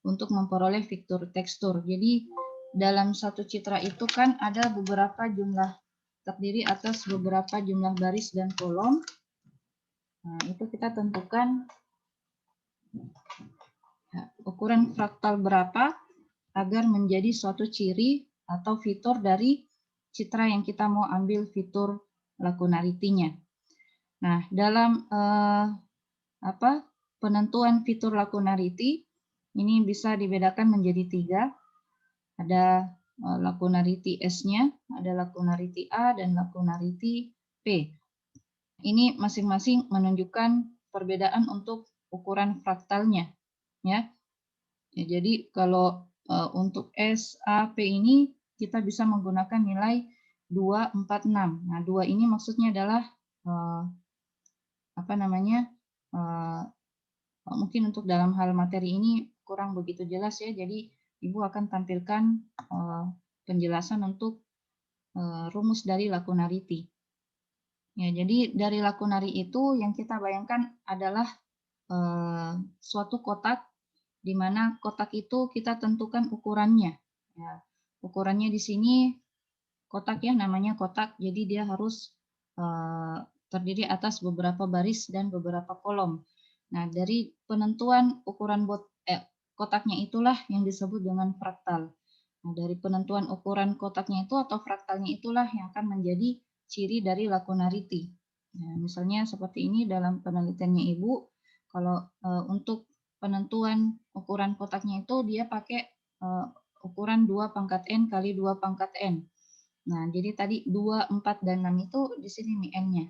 S1: untuk memperoleh fitur tekstur. Jadi dalam satu citra itu kan ada beberapa jumlah, terdiri atas beberapa jumlah baris dan kolom. Nah, itu kita tentukan ukuran fraktal berapa agar menjadi suatu ciri atau fitur dari citra yang kita mau ambil fitur lacunarity-nya. Nah, dalam penentuan fitur lacunarity ini bisa dibedakan menjadi 3. Ada lacunarity S-nya, ada lacunarity A dan lacunarity P. Ini masing-masing menunjukkan perbedaan untuk ukuran fraktalnya, ya. Jadi kalau untuk S, A, P ini kita bisa menggunakan nilai 2, 4, 6. Nah, 2 ini maksudnya adalah mungkin untuk dalam hal materi ini kurang begitu jelas, ya. Jadi Ibu akan tampilkan penjelasan untuk rumus dari lacunarity. Ya, jadi dari lacunary itu yang kita bayangkan adalah suatu kotak, di mana kotak itu kita tentukan ukurannya. Ya, ukurannya di sini kotak, ya, namanya kotak, jadi dia harus terdiri atas beberapa baris dan beberapa kolom. Nah, dari penentuan ukuran kotaknya itulah yang disebut dengan fraktal. Nah, dari penentuan ukuran kotaknya itu atau fraktalnya itulah yang akan menjadi ciri dari lacunarity. Nah, misalnya seperti ini dalam penelitiannya Ibu, kalau untuk penentuan ukuran kotaknya itu dia pakai ukuran 2 pangkat N kali 2 pangkat N. Nah, jadi tadi 2, 4, dan 6 itu di sini nih N-nya.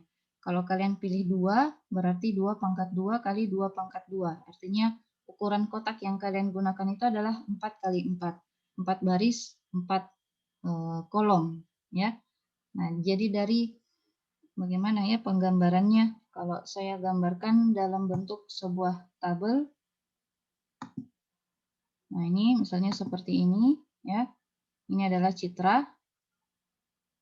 S1: Kalau kalian pilih 2, berarti 2 pangkat 2 kali 2 pangkat 2. Artinya ukuran kotak yang kalian gunakan itu adalah 4 kali 4. 4 baris, 4 kolom, ya. Nah, jadi dari bagaimana, ya, penggambarannya? Kalau saya gambarkan dalam bentuk sebuah tabel. Nah, ini misalnya seperti ini, ya. Ini adalah citra.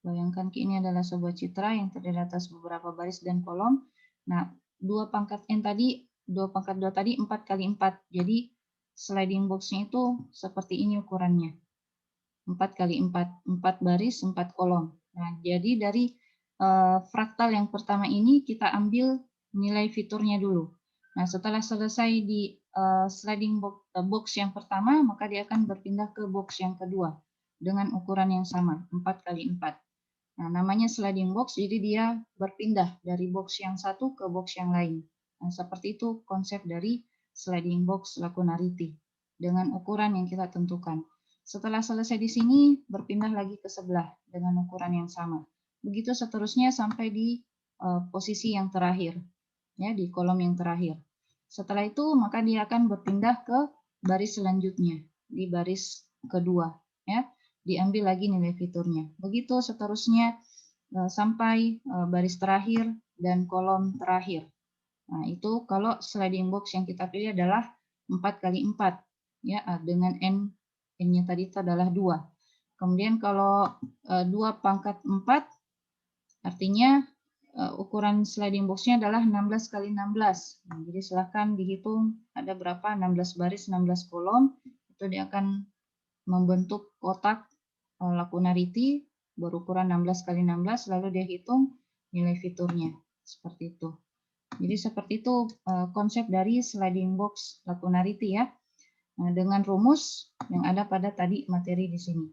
S1: Bayangkan ini adalah sebuah citra yang terdiri atas beberapa baris dan kolom. Nah, 2 pangkat N tadi, 2 pangkat 2 tadi 4 kali 4. Jadi sliding box-nya itu seperti ini ukurannya. 4 kali 4, 4 baris, 4 kolom. Nah, jadi dari fraktal yang pertama ini kita ambil nilai fiturnya dulu. Nah, setelah selesai di sliding box yang pertama, maka dia akan berpindah ke box yang kedua dengan ukuran yang sama, 4 kali 4. Nah, namanya sliding box, jadi dia berpindah dari box yang satu ke box yang lain. Nah, seperti itu konsep dari sliding box lacunarity dengan ukuran yang kita tentukan. Setelah selesai di sini, berpindah lagi ke sebelah dengan ukuran yang sama. Begitu seterusnya sampai di posisi yang terakhir, ya, di kolom yang terakhir. Setelah itu, maka dia akan berpindah ke baris selanjutnya, di baris kedua, ya. Diambil lagi nilai fiturnya. Begitu seterusnya sampai baris terakhir dan kolom terakhir. Nah, itu kalau sliding box yang kita pilih adalah 4 kali 4, ya, dengan N-nya tadi itu adalah 2. Kemudian kalau 2 pangkat 4, artinya ukuran sliding box-nya adalah 16 kali 16. Nah, jadi silahkan dihitung ada berapa, 16 baris, 16 kolom. Itu dia akan membentuk kotak lacunarity berukuran 16 kali 16, lalu dia hitung nilai fiturnya. Seperti itu. Jadi seperti itu konsep dari sliding box lacunarity, ya. Nah, dengan rumus yang ada pada tadi materi di sini.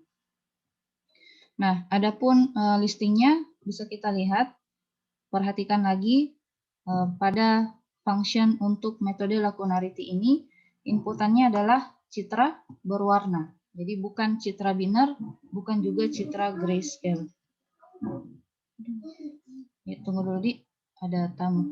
S1: Nah, adapun listingnya bisa kita lihat. perhatikan lagi pada function untuk metode Lacunarity ini, inputannya adalah citra berwarna. Jadi bukan citra biner, bukan juga citra grayscale. Ya, tunggu dulu, Di. Ada tamu.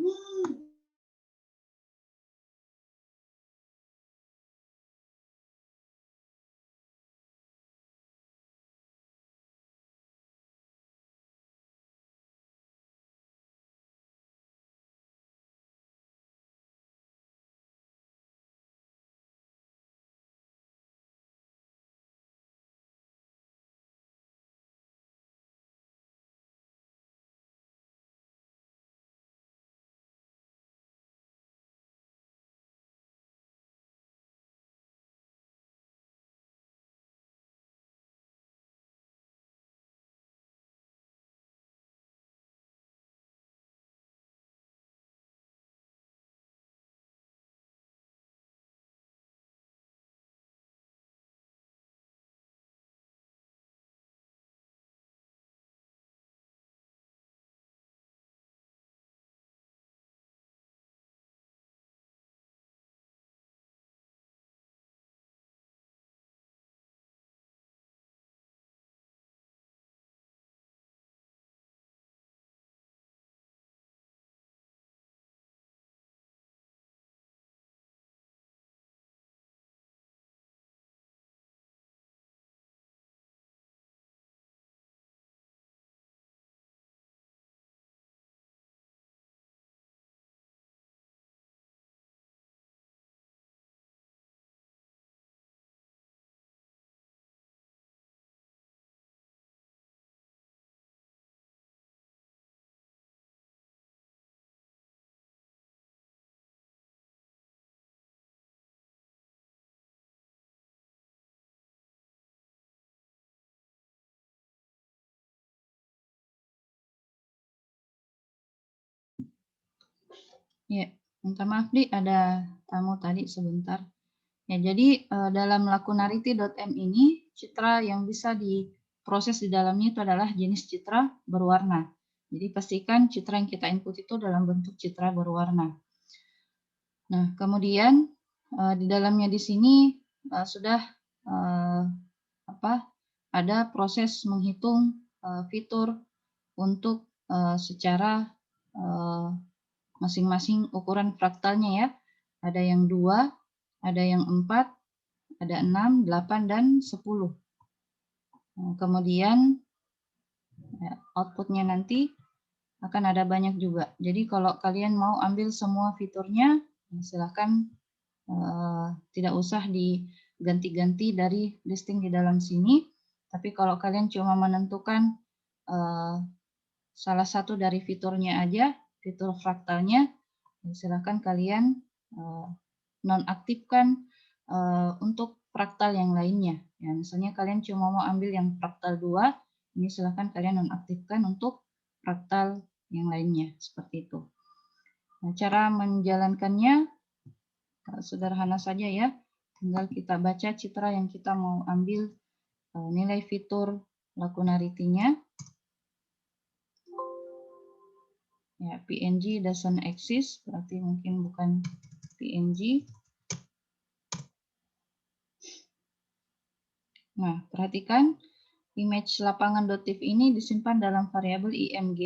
S1: Ya, minta maaf, Di, ada tamu tadi sebentar. Ya, jadi dalam Lacunarity.m ini citra yang bisa diproses di dalamnya itu adalah jenis citra berwarna. Jadi pastikan citra yang kita input itu dalam bentuk citra berwarna. Nah, kemudian di dalamnya di sini sudah ada proses menghitung fitur untuk secara masing-masing ukuran fraktalnya ya. Ada yang 2, ada yang 4, ada 6, 8, dan 10. Kemudian outputnya nanti akan ada banyak juga. Jadi kalau kalian mau ambil semua fiturnya, silahkan tidak usah diganti-ganti dari listing di dalam sini. Tapi kalau kalian cuma menentukan salah satu dari fiturnya aja, fitur fraktalnya, silahkan kalian nonaktifkan untuk fraktal yang lainnya. Ya, misalnya kalian cuma mau ambil yang fraktal 2, ini silahkan kalian nonaktifkan untuk fraktal yang lainnya, seperti itu. Nah, cara menjalankannya sederhana saja ya, tinggal kita baca citra yang kita mau ambil nilai fitur Lacunarity-nya. Ya, PNG doesn't exist, berarti mungkin bukan PNG. Nah, perhatikan image lapangan.tif ini disimpan dalam variabel img.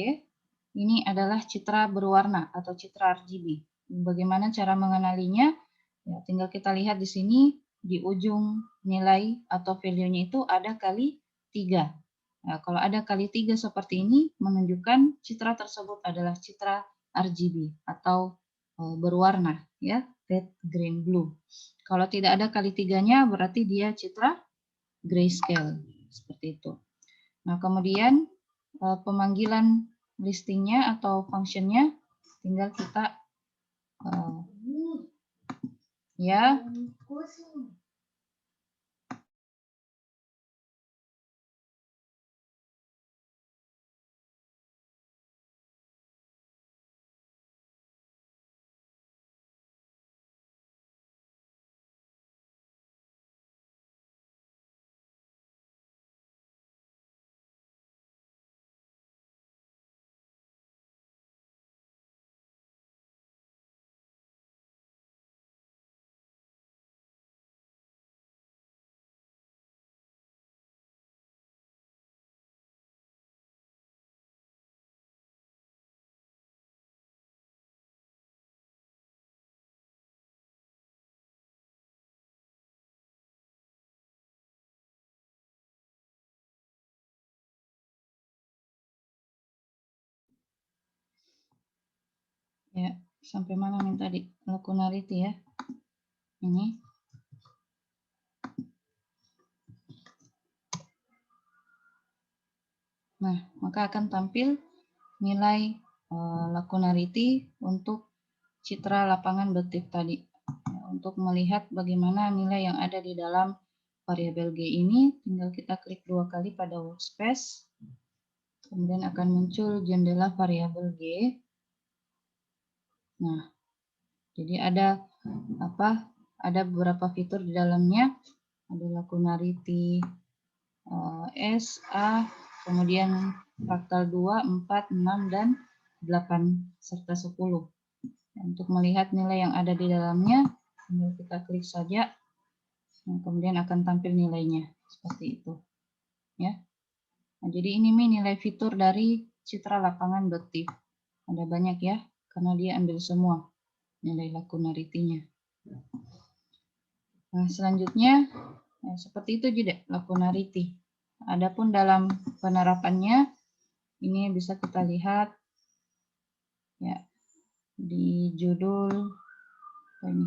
S1: Ini adalah citra berwarna atau citra RGB. Bagaimana cara mengenalinya? Ya, tinggal kita lihat di sini di ujung nilai atau value-nya itu ada kali 3. Nah, kalau ada kali 3 seperti ini menunjukkan citra tersebut adalah citra RGB atau berwarna ya, red, green, blue. Kalau tidak ada kali 3-nya berarti dia citra grayscale seperti itu. Nah, kemudian pemanggilan listingnya atau functionnya tinggal kita ya Sampai mana nih tadi? Lakunarity ya. Ini. Nah, maka akan tampil nilai lakunarity untuk citra lapangan detik tadi. Untuk melihat bagaimana nilai yang ada di dalam variabel G ini, tinggal kita klik 2 kali pada workspace. Kemudian akan muncul jendela variabel G. Nah, jadi ada apa? Ada beberapa fitur di dalamnya. Ada lakunarity S, A, kemudian fraktal 2, 4, 6, dan 8 serta 10. Untuk melihat nilai yang ada di dalamnya, kita klik saja, nah, kemudian akan tampil nilainya seperti itu. Ya. Nah, jadi ini nilai fitur dari citra lapangan .tif. Ada banyak ya, karena dia ambil semua nilai lakunarity-nya. Nah, selanjutnya seperti itu juga lakunarity. Adapun dalam penerapannya, ini bisa kita lihat ya di judul ini.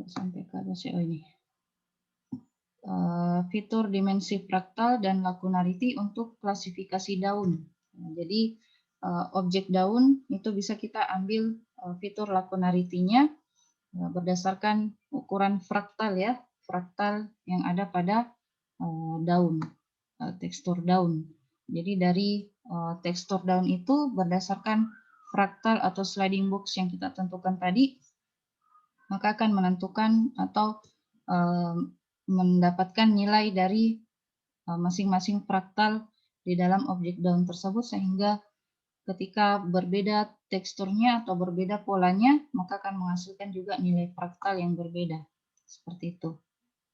S1: Sampai ke atas ini. Fitur dimensi fraktal dan lakunarity untuk klasifikasi daun. Nah, jadi objek daun itu bisa kita ambil fitur lakunarity-nya berdasarkan ukuran fraktal ya, fraktal yang ada pada daun, tekstur daun. Jadi dari tekstur daun itu berdasarkan fraktal atau sliding box yang kita tentukan tadi, maka akan menentukan atau mendapatkan nilai dari masing-masing fraktal di dalam objek daun tersebut, sehingga ketika berbeda teksturnya atau berbeda polanya, maka akan menghasilkan juga nilai fraktal yang berbeda. Seperti itu.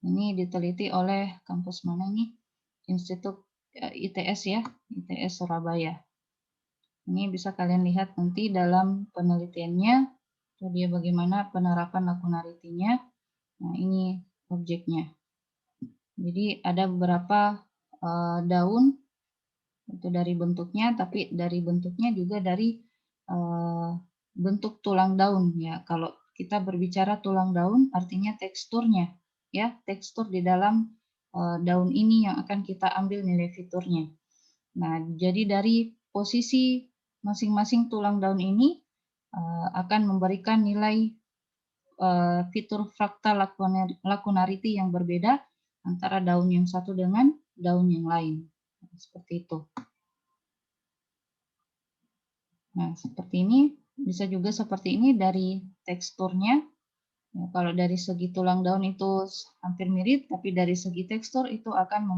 S1: Ini diteliti oleh kampus mana ini? Institut ITS ya, ITS Surabaya. Ini bisa kalian lihat nanti dalam penelitiannya, dia bagaimana penerapan lakunarity-nya. Nah, ini objeknya. Jadi ada beberapa daun itu dari bentuknya, tapi dari bentuknya juga dari bentuk tulang daun ya. Kalau kita berbicara tulang daun, artinya teksturnya ya, tekstur di dalam daun ini yang akan kita ambil nilai fiturnya. Nah, jadi dari posisi masing-masing tulang daun ini akan memberikan nilai fitur fraktal lakunarity yang berbeda antara daun yang satu dengan daun yang lain. Seperti itu. Nah, seperti ini. Bisa juga seperti ini dari teksturnya. Ya, kalau dari segi tulang daun itu hampir mirip, tapi dari segi tekstur itu akan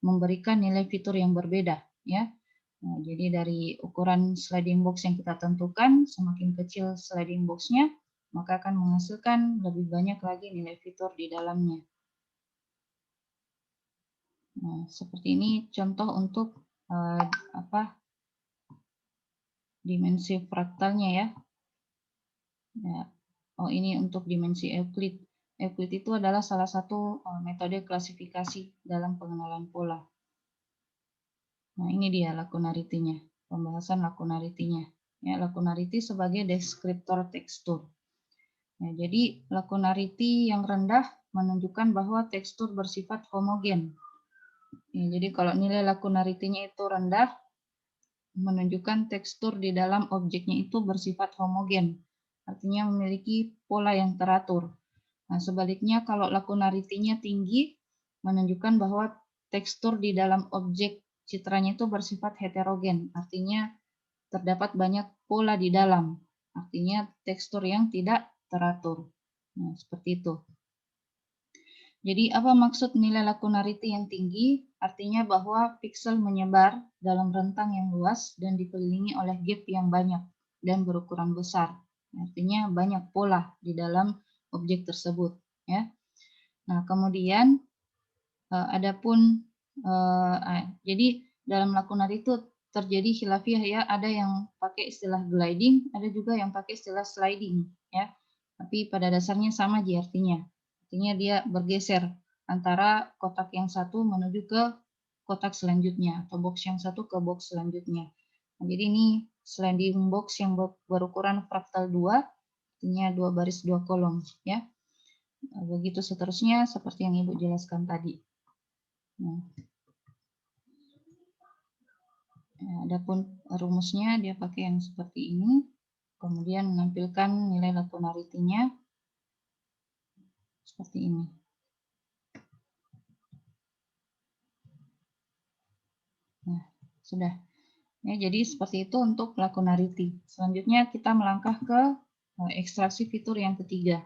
S1: memberikan nilai fitur yang berbeda. Ya. Nah, jadi dari ukuran sliding box yang kita tentukan, semakin kecil sliding box-nya, maka akan menghasilkan lebih banyak lagi nilai fitur di dalamnya. Nah, seperti ini contoh untuk dimensi fraktalnya ya. Ya. Oh, ini untuk dimensi Euclid. Euclid itu adalah salah satu metode klasifikasi dalam pengenalan pola. Nah, ini dia lakunarity-nya, pembahasan lakunarity-nya. Ya, lakunarity sebagai deskriptor tekstur. Nah, jadi lakunarity yang rendah menunjukkan bahwa tekstur bersifat homogen. Ya, jadi kalau nilai lakunarity-nya itu rendah, menunjukkan tekstur di dalam objeknya itu bersifat homogen, artinya memiliki pola yang teratur. Nah, sebaliknya kalau lakunarity-nya tinggi, menunjukkan bahwa tekstur di dalam objek citranya itu bersifat heterogen, artinya terdapat banyak pola di dalam, artinya tekstur yang tidak teratur. Nah, seperti itu. Jadi apa maksud nilai lakunarity yang tinggi? Artinya bahwa piksel menyebar dalam rentang yang luas dan dikelilingi oleh gap yang banyak dan berukuran besar. Artinya banyak pola di dalam objek tersebut. Ya. Nah, kemudian adapun jadi dalam lakunarity itu terjadi khilafiyah ya, ada yang pakai istilah gliding, ada juga yang pakai istilah sliding ya. Tapi pada dasarnya sama aja artinya. Artinya dia bergeser antara kotak yang satu menuju ke kotak selanjutnya, atau box yang satu ke box selanjutnya. Nah, jadi ini sliding box yang berukuran fraktal 2, artinya 2 baris 2 kolom ya. Begitu seterusnya seperti yang Ibu jelaskan tadi. Nah, adapun rumusnya dia pakai yang seperti ini, kemudian menampilkan nilai lakunaritinya seperti ini. Nah, sudah. Ya, jadi seperti itu untuk lakunariti. Selanjutnya kita melangkah ke ekstraksi fitur yang ketiga.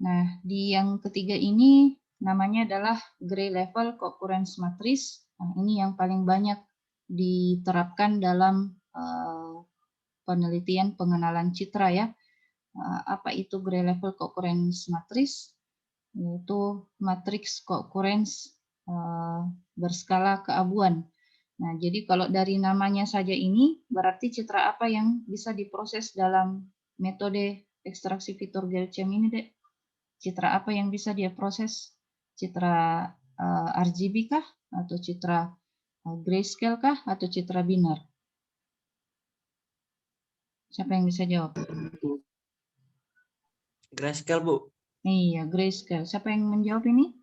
S1: Nah, di yang ketiga ini namanya adalah Gray Level Co-occurrence Matrix. Nah, ini yang paling banyak diterapkan dalam penelitian pengenalan citra ya. Apa itu Gray Level Co-occurrence Matrix? Yaitu matriks co-occurrence berskala keabuan. Nah, jadi kalau dari namanya saja ini berarti citra apa yang bisa diproses dalam metode ekstraksi fitur GLCM ini, Dek? Citra apa yang bisa dia proses? Citra RGB kah? Atau citra grayscale kah? Atau citra binar? Siapa yang bisa jawab?
S3: Grayscale, Bu.
S1: Iya, grayscale. Siapa yang menjawab ini?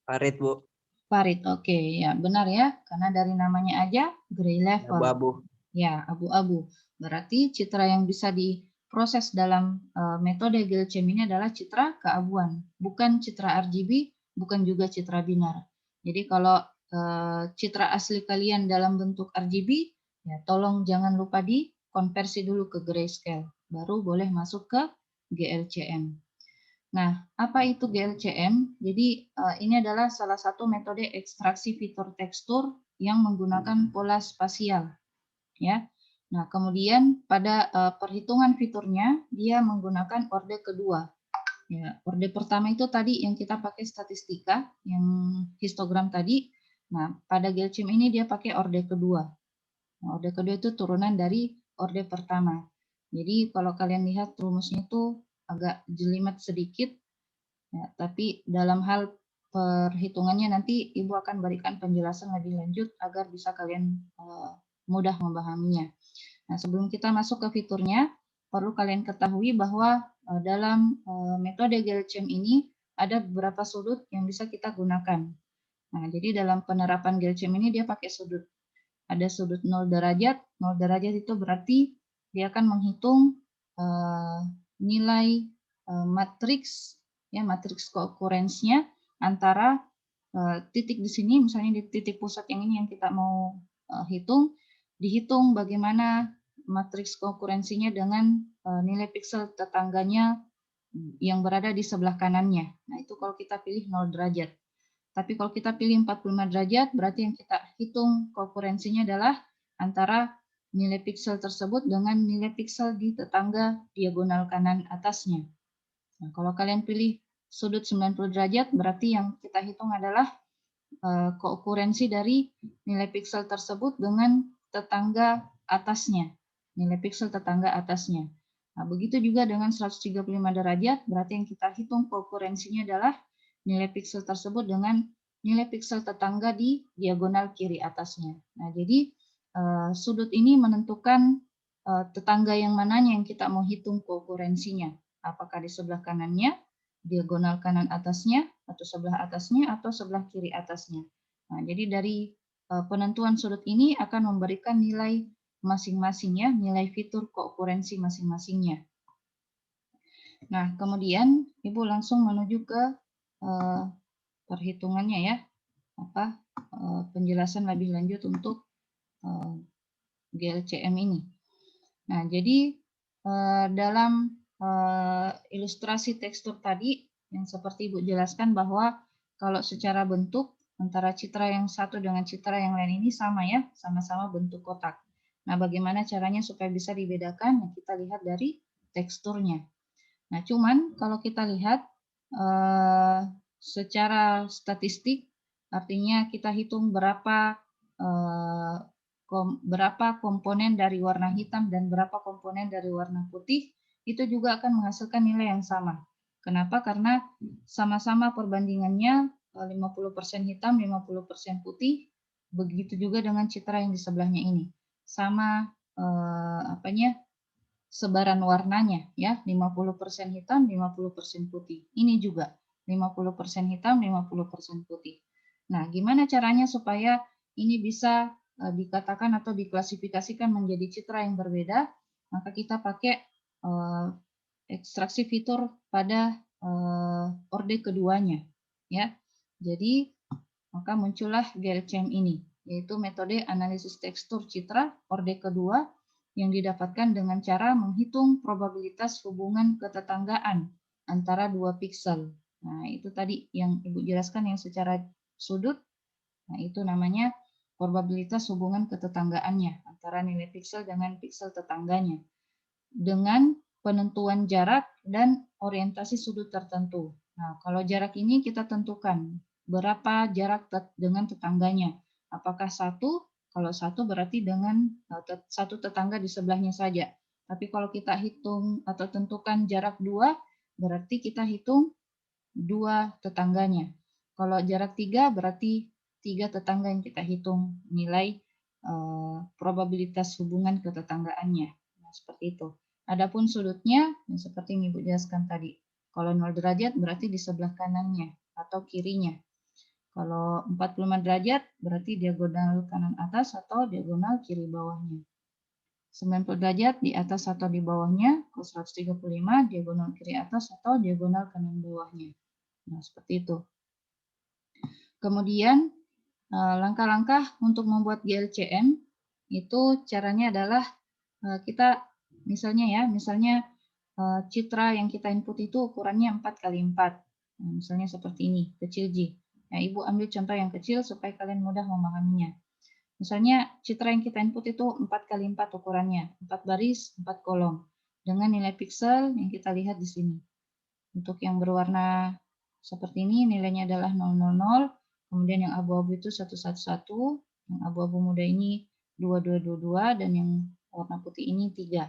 S3: Parit, Bu.
S1: Parit, oke. Ya, benar ya. Karena dari namanya aja, gray level.
S3: Abu-abu.
S1: Ya, abu-abu. Berarti citra yang bisa diproses dalam metode GLCM ini adalah citra keabuan. Bukan citra RGB, bukan juga citra binar. Jadi kalau citra asli kalian dalam bentuk RGB, ya tolong jangan lupa dikonversi dulu ke grayscale. Baru boleh masuk ke GLCM. Nah, apa itu GLCM? Jadi ini adalah salah satu metode ekstraksi fitur tekstur yang menggunakan pola spasial, ya. Nah, kemudian pada perhitungan fiturnya dia menggunakan orde kedua. Ya, orde pertama itu tadi yang kita pakai statistika, yang histogram tadi. Nah, pada GLCM ini dia pakai orde kedua. Nah, orde kedua itu turunan dari orde pertama. Jadi kalau kalian lihat rumusnya itu agak jelimet sedikit. Ya, tapi dalam hal perhitungannya nanti Ibu akan berikan penjelasan lebih lanjut agar bisa kalian mudah memahaminya. Nah, sebelum kita masuk ke fiturnya, perlu kalian ketahui bahwa dalam metode GLCM ini ada beberapa sudut yang bisa kita gunakan. Nah, jadi dalam penerapan GLCM ini dia pakai sudut. Ada sudut 0 derajat. 0 derajat itu berarti dia akan menghitung nilai matriks ya, matriks co-occurrence-nya antara titik di sini, misalnya di titik pusat yang ini yang kita mau hitung, dihitung bagaimana matriks co-occurrence-nya dengan nilai piksel tetangganya yang berada di sebelah kanannya. Nah, itu kalau kita pilih 0 derajat. Tapi kalau kita pilih 45 derajat, berarti yang kita hitung co-occurrence-nya adalah antara nilai piksel tersebut dengan nilai piksel di tetangga diagonal kanan atasnya. Nah, kalau kalian pilih sudut 90 derajat, berarti yang kita hitung adalah co-occurrence dari nilai piksel tersebut dengan tetangga atasnya. Nilai piksel tetangga atasnya. Nah, begitu juga dengan 135 derajat, berarti yang kita hitung co-occurrence-nya adalah nilai piksel tersebut dengan nilai piksel tetangga di diagonal kiri atasnya. Nah, jadi sudut ini menentukan tetangga yang mananya yang kita mau hitung co-occurrence-nya. Apakah di sebelah kanannya, diagonal kanan atasnya, atau sebelah atasnya, atau sebelah kiri atasnya. Nah, jadi dari penentuan sudut ini akan memberikan nilai masing-masingnya, nilai fitur co-occurrence masing-masingnya. Nah, kemudian Ibu langsung menuju ke perhitungannya ya, penjelasan lebih lanjut untuk GLCM ini. Nah, jadi dalam ilustrasi tekstur tadi yang seperti Ibu jelaskan bahwa kalau secara bentuk antara citra yang satu dengan citra yang lain ini sama ya, sama-sama bentuk kotak. Nah, bagaimana caranya supaya bisa dibedakan? Nah, kita lihat dari teksturnya. Nah, cuman kalau kita lihat secara statistik, artinya kita hitung berapa komponen dari warna hitam dan berapa komponen dari warna putih, itu juga akan menghasilkan nilai yang sama. Kenapa? Karena sama-sama perbandingannya 50% hitam, 50% putih, Begitu juga dengan citra yang di sebelahnya ini. Sama sebaran warnanya ya, 50% hitam, 50% putih. Ini juga 50% hitam, 50% putih. Nah, gimana caranya supaya ini bisa dikatakan atau diklasifikasikan menjadi citra yang berbeda? Maka kita pakai ekstraksi fitur pada orde keduanya ya. Jadi maka muncullah GLCM ini, yaitu metode analisis tekstur citra orde kedua yang didapatkan dengan cara menghitung probabilitas hubungan ketetanggaan antara dua piksel. Nah, itu tadi yang Ibu jelaskan yang secara sudut. Nah, itu namanya probabilitas hubungan ketetanggaannya antara nilai piksel dengan piksel tetangganya dengan penentuan jarak dan orientasi sudut tertentu. Nah, kalau jarak ini kita tentukan berapa jarak dengan tetangganya. Apakah satu? Kalau satu berarti dengan satu tetangga di sebelahnya saja. Tapi kalau kita hitung atau tentukan jarak dua, berarti kita hitung dua tetangganya. Kalau jarak tiga, berarti tiga tetangga yang kita hitung nilai probabilitas hubungan ketetanggaannya. Nah, seperti itu. Adapun sudutnya, seperti yang Ibu jelaskan tadi. Kalau 0 derajat berarti di sebelah kanannya atau kirinya. Kalau 45 derajat berarti diagonal kanan atas atau diagonal kiri bawahnya. 90 derajat di atas atau di bawahnya, ke 135 diagonal kiri atas atau diagonal kanan bawahnya. Nah, seperti itu. Kemudian langkah-langkah untuk membuat GLCM itu caranya adalah kita misalnya citra yang kita input itu ukurannya 4x4. Nah, misalnya seperti ini, kecil J. Nah, Ibu ambil contoh yang kecil supaya kalian mudah memahaminya. Misalnya citra yang kita input itu 4x4 ukurannya, 4 baris, 4 kolom. Dengan nilai piksel yang kita lihat di sini. Untuk yang berwarna seperti ini nilainya adalah 000, kemudian yang abu-abu itu 111, yang abu-abu muda ini 2222, dan yang warna putih ini 3.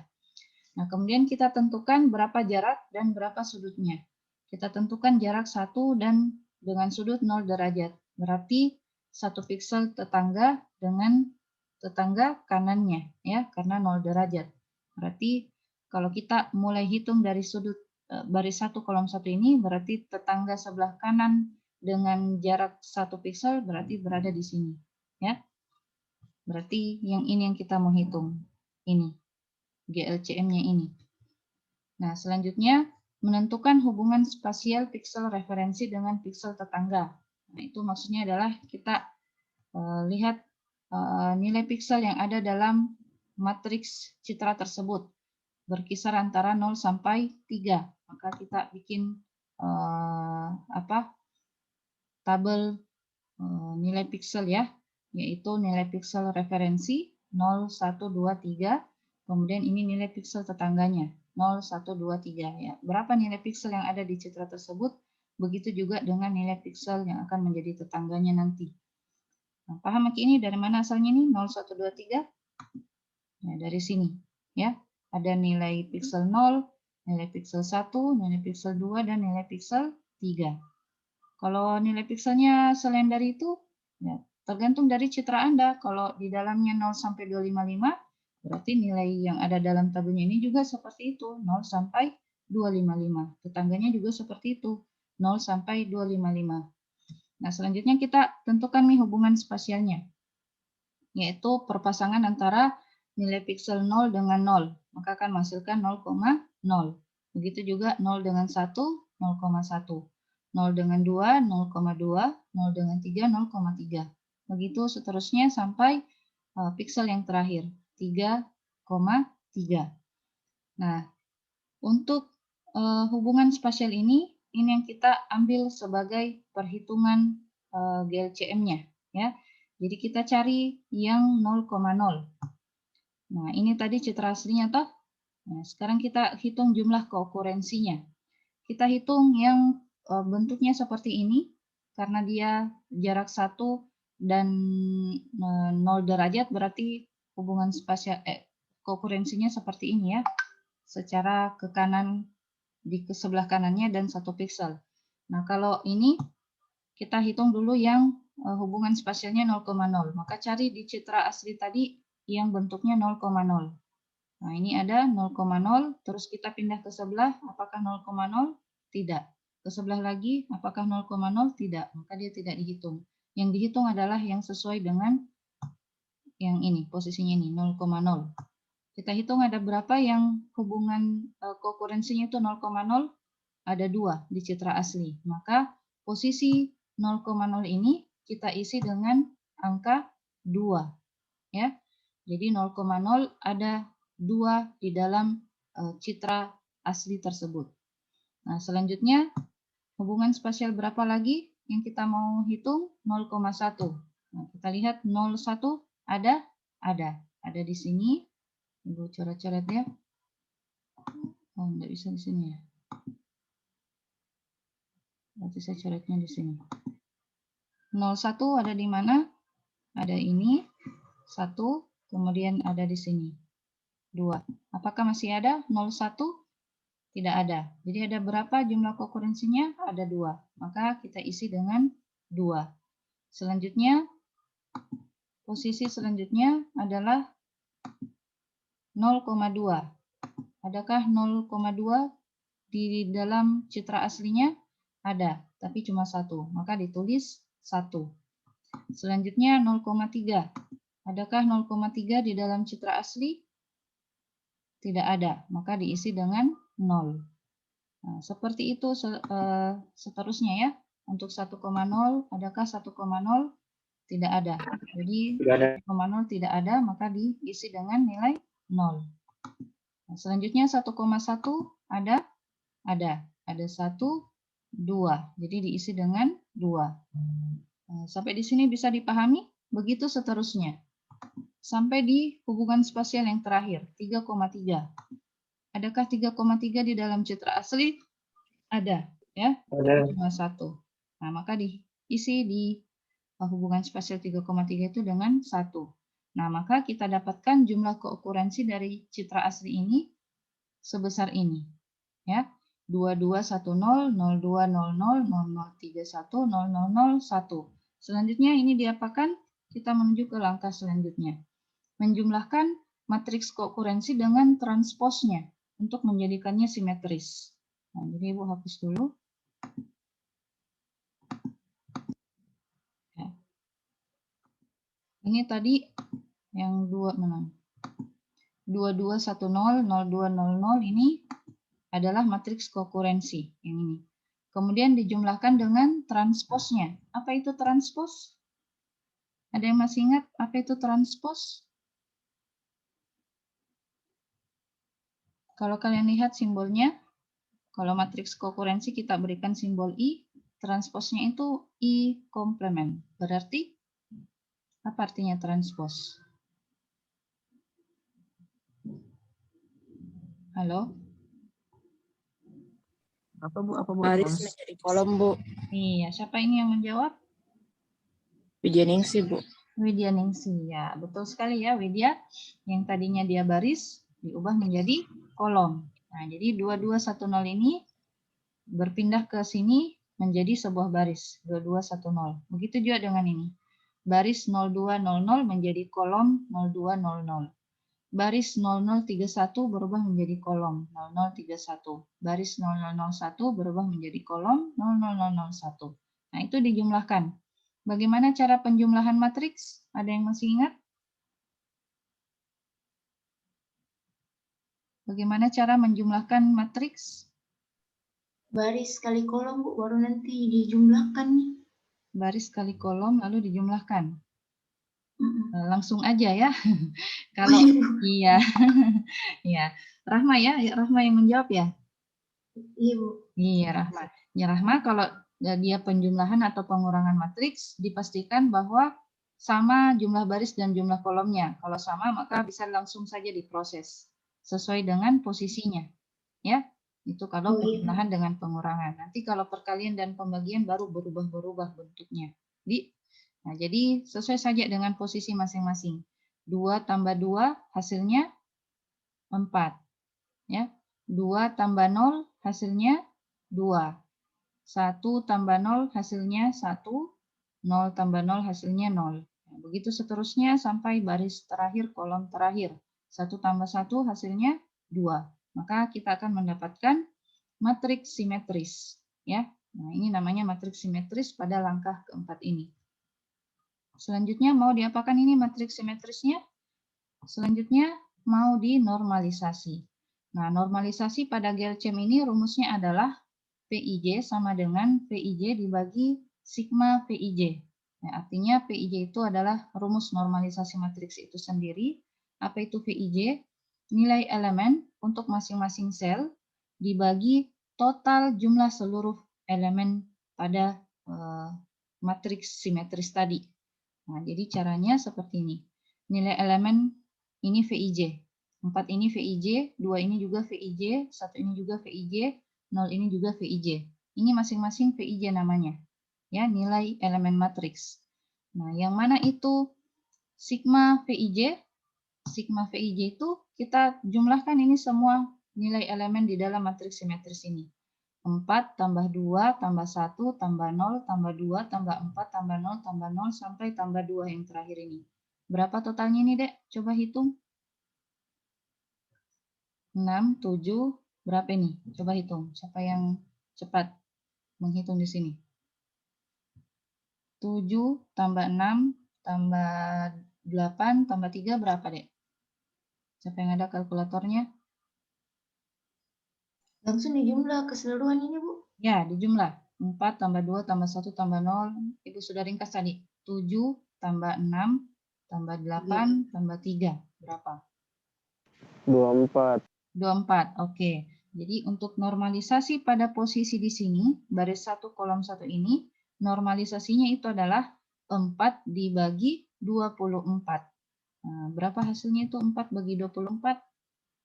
S1: Nah, kemudian kita tentukan berapa jarak dan berapa sudutnya. Kita tentukan jarak 1 dan dengan sudut 0 derajat. Berarti 1 piksel tetangga dengan tetangga kanannya ya, karena 0 derajat. Berarti kalau kita mulai hitung dari sudut baris 1 kolom 1 ini, berarti tetangga sebelah kanan dengan jarak 1 piksel berarti berada di sini ya. Berarti yang ini yang kita mau hitung. Ini GLCM-nya ini. Nah, selanjutnya menentukan hubungan spasial piksel referensi dengan piksel tetangga. Nah, itu maksudnya adalah kita lihat nilai piksel yang ada dalam matriks citra tersebut berkisar antara 0 sampai 3. Maka kita bikin tabel nilai piksel ya, yaitu nilai piksel referensi 0, 1, 2, 3. Kemudian ini nilai piksel tetangganya 0, 1, 2, 3 ya. Berapa nilai piksel yang ada di citra tersebut, begitu juga dengan nilai piksel yang akan menjadi tetangganya nanti. Nah, paham Maki ini dari mana asalnya ini 0, 1, 2, 3? Nah, dari sini ya. Ada nilai piksel 0, nilai piksel 1, nilai piksel 2, dan nilai piksel 3. Kalau nilai pikselnya selain dari itu, ya, tergantung dari citra Anda. Kalau di dalamnya 0 sampai 255, berarti nilai yang ada dalam tabelnya ini juga seperti itu, 0 sampai 255. Tetangganya juga seperti itu, 0 sampai 255. Nah, selanjutnya kita tentukan nih hubungan spasialnya, yaitu perpasangan antara nilai piksel 0 dengan 0, maka akan menghasilkan 0,0. Begitu juga 0 dengan 1, 0,1. 0 dengan 2, 0,2, 0 dengan 3, 0,3. Begitu seterusnya sampai piksel yang terakhir, 3,3. Nah, untuk hubungan spasial ini yang kita ambil sebagai perhitungan GLCM-nya. Ya. Jadi kita cari yang 0,0. Nah, ini tadi citra aslinya toh. Nah, sekarang kita hitung jumlah keokurensinya. Kita hitung yang bentuknya seperti ini karena dia jarak 1 dan 0 derajat berarti hubungan spasial keokurensinya seperti ini ya. Secara ke kanan di sebelah kanannya dan 1 piksel. Nah, kalau ini kita hitung dulu yang hubungan spasialnya 0,0. Maka cari di citra asli tadi yang bentuknya 0,0. Nah, ini ada 0,0, terus kita pindah ke sebelah, apakah 0,0? Tidak. Ke sebelah lagi, apakah 0,0? Tidak. Maka dia tidak dihitung. Yang dihitung adalah yang sesuai dengan yang ini, posisinya ini, 0,0. Kita hitung ada berapa yang hubungan kokurensinya itu 0,0? Ada 2 di citra asli. Maka posisi 0,0 ini kita isi dengan angka 2. Ya. Jadi 0,0 ada 2 di dalam citra asli tersebut. Nah, selanjutnya hubungan spasial berapa lagi yang kita mau hitung? 0,1. Nah, kita lihat 0,1 ada? Ada di sini. Ibu coret-coret ya. Oh, enggak bisa di sini ya. Berarti saya coretnya di sini. 0,1 ada di mana? Ada ini. 1, kemudian ada di sini. 2. Apakah masih ada 0,1? Tidak ada. Jadi ada berapa jumlah kokurensinya? Ada 2. Maka kita isi dengan 2. Selanjutnya, posisi selanjutnya adalah 0,2. Adakah 0,2 di dalam citra aslinya? Ada, tapi cuma 1. Maka ditulis 1. Selanjutnya 0,3. Adakah 0,3 di dalam citra asli? Tidak ada, maka diisi dengan 0. Nah, seperti itu seterusnya ya. Untuk 1,0, adakah 1,0? Tidak ada. Jadi 1,0 tidak ada, maka diisi dengan nilai 0. Nah, selanjutnya 1,1 ada? Ada. Ada 1, 2. Jadi diisi dengan 2. Nah, sampai di sini bisa dipahami? Begitu seterusnya. Sampai di hubungan spasial yang terakhir, 3,3. Adakah 3,3 di dalam citra asli? Ada, ya.
S3: Ada.
S1: Cuma 1. Nah, maka diisi di hubungan spasial 3,3 itu dengan 1. Nah, maka kita dapatkan jumlah keokurensi dari citra asli ini sebesar ini. Ya. 2210, 0200, 0031, 0001. Selanjutnya ini diapakan? Kita menuju ke langkah selanjutnya. Menjumlahkan matriks kokurensi dengan transposnya untuk menjadikannya simetris. Nah, jadi Ibu hapus dulu. Ya. Ini tadi yang 2210, 0200 ini adalah matriks kokurensi. Yang ini. Kemudian dijumlahkan dengan transposnya. Apa itu transpos? Ada yang masih ingat apa itu transpos? Kalau kalian lihat simbolnya, kalau matriks kokurensi kita berikan simbol I, transposnya itu I komplement. Berarti apa artinya transpos? Halo?
S3: Apa Bu? Apa Bu?
S2: Baris menjadi kolom, Bu.
S1: Iya, siapa ini yang menjawab?
S2: Wijaningsih, Bu.
S1: Widya Ningsi. Ya, betul sekali ya Widya. Yang tadinya dia baris diubah menjadi kolom. Nah, jadi 2210 ini berpindah ke sini menjadi sebuah baris 2210. Begitu juga dengan ini. Baris 0200 menjadi kolom 0200. Baris 0031 berubah menjadi kolom 0031. Baris 0001 berubah menjadi kolom 00001. Nah, itu dijumlahkan. Bagaimana cara penjumlahan matriks? Ada yang masih ingat? Bagaimana cara menjumlahkan matriks?
S4: Baris kali kolom, Bu, baru nanti dijumlahkan nih.
S1: Baris kali kolom lalu dijumlahkan.
S4: Mm-mm.
S1: Langsung aja ya.
S4: Oh,
S1: Kalau
S4: iya, Bu.
S1: iya. Ya, Rahma ya, Rahma yang menjawab ya.
S4: Iya, Bu.
S1: Iya, Rahma. Ya, Rahma kalau dia penjumlahan atau pengurangan matriks dipastikan bahwa sama jumlah baris dan jumlah kolomnya. Kalau sama maka bisa langsung saja diproses sesuai dengan posisinya. Ya, itu kalau
S4: Oh, iya.
S1: penjumlahan dengan pengurangan. Nanti kalau perkalian dan pembagian baru berubah-berubah bentuknya. Nah, jadi sesuai saja dengan posisi masing-masing. 2 tambah 2 hasilnya 4. Ya. 2 tambah 0 hasilnya 2. 1 tambah 0 hasilnya 1. 0 tambah 0 hasilnya 0. Nah, begitu seterusnya sampai baris terakhir kolom terakhir. 1 tambah 1 hasilnya 2. Maka kita akan mendapatkan matriks simetris. Ya. Nah, ini namanya matriks simetris pada langkah keempat ini. Selanjutnya mau diapakan ini matriks simetrisnya? Selanjutnya mau dinormalisasi. Nah, normalisasi pada GLCM ini rumusnya adalah PIJ sama dengan PIJ dibagi sigma PIJ. Nah, artinya PIJ itu adalah rumus normalisasi matriks itu sendiri. Apa itu PIJ? Nilai elemen untuk masing-masing sel dibagi total jumlah seluruh elemen pada matriks simetris tadi. Nah, jadi caranya seperti ini. Nilai elemen ini VIJ. 4 ini VIJ, 2 ini juga VIJ, 1 ini juga VIJ, 0 ini juga VIJ. Ini masing-masing VIJ namanya. Ya, nilai elemen matriks. Nah, yang mana itu sigma VIJ? Sigma VIJ itu kita jumlahkan ini semua nilai elemen di dalam matriks simetris ini. 4 tambah 2 tambah 1 tambah 0 tambah 2 tambah 4 tambah 0 tambah 0 sampai tambah 2 yang terakhir ini. Berapa totalnya ini, Dek? Coba hitung. 6, 7, berapa ini? Coba hitung. Siapa yang cepat menghitung di sini? 7 tambah 6 tambah 8 tambah 3 berapa, Dek? Siapa yang ada kalkulatornya?
S4: Langsung dijumlah keseluruhan ini, Bu.
S1: Ya, dijumlah. 4 tambah 2 tambah 1 tambah 0. Ibu sudah ringkas tadi. 7 tambah 6 tambah 8 tambah 3. Berapa?
S5: 24.
S1: 24. Oke. Jadi untuk normalisasi pada posisi di sini, baris 1 kolom 1 ini, normalisasinya itu adalah 4 dibagi 24. Nah, berapa hasilnya itu 4 bagi 24?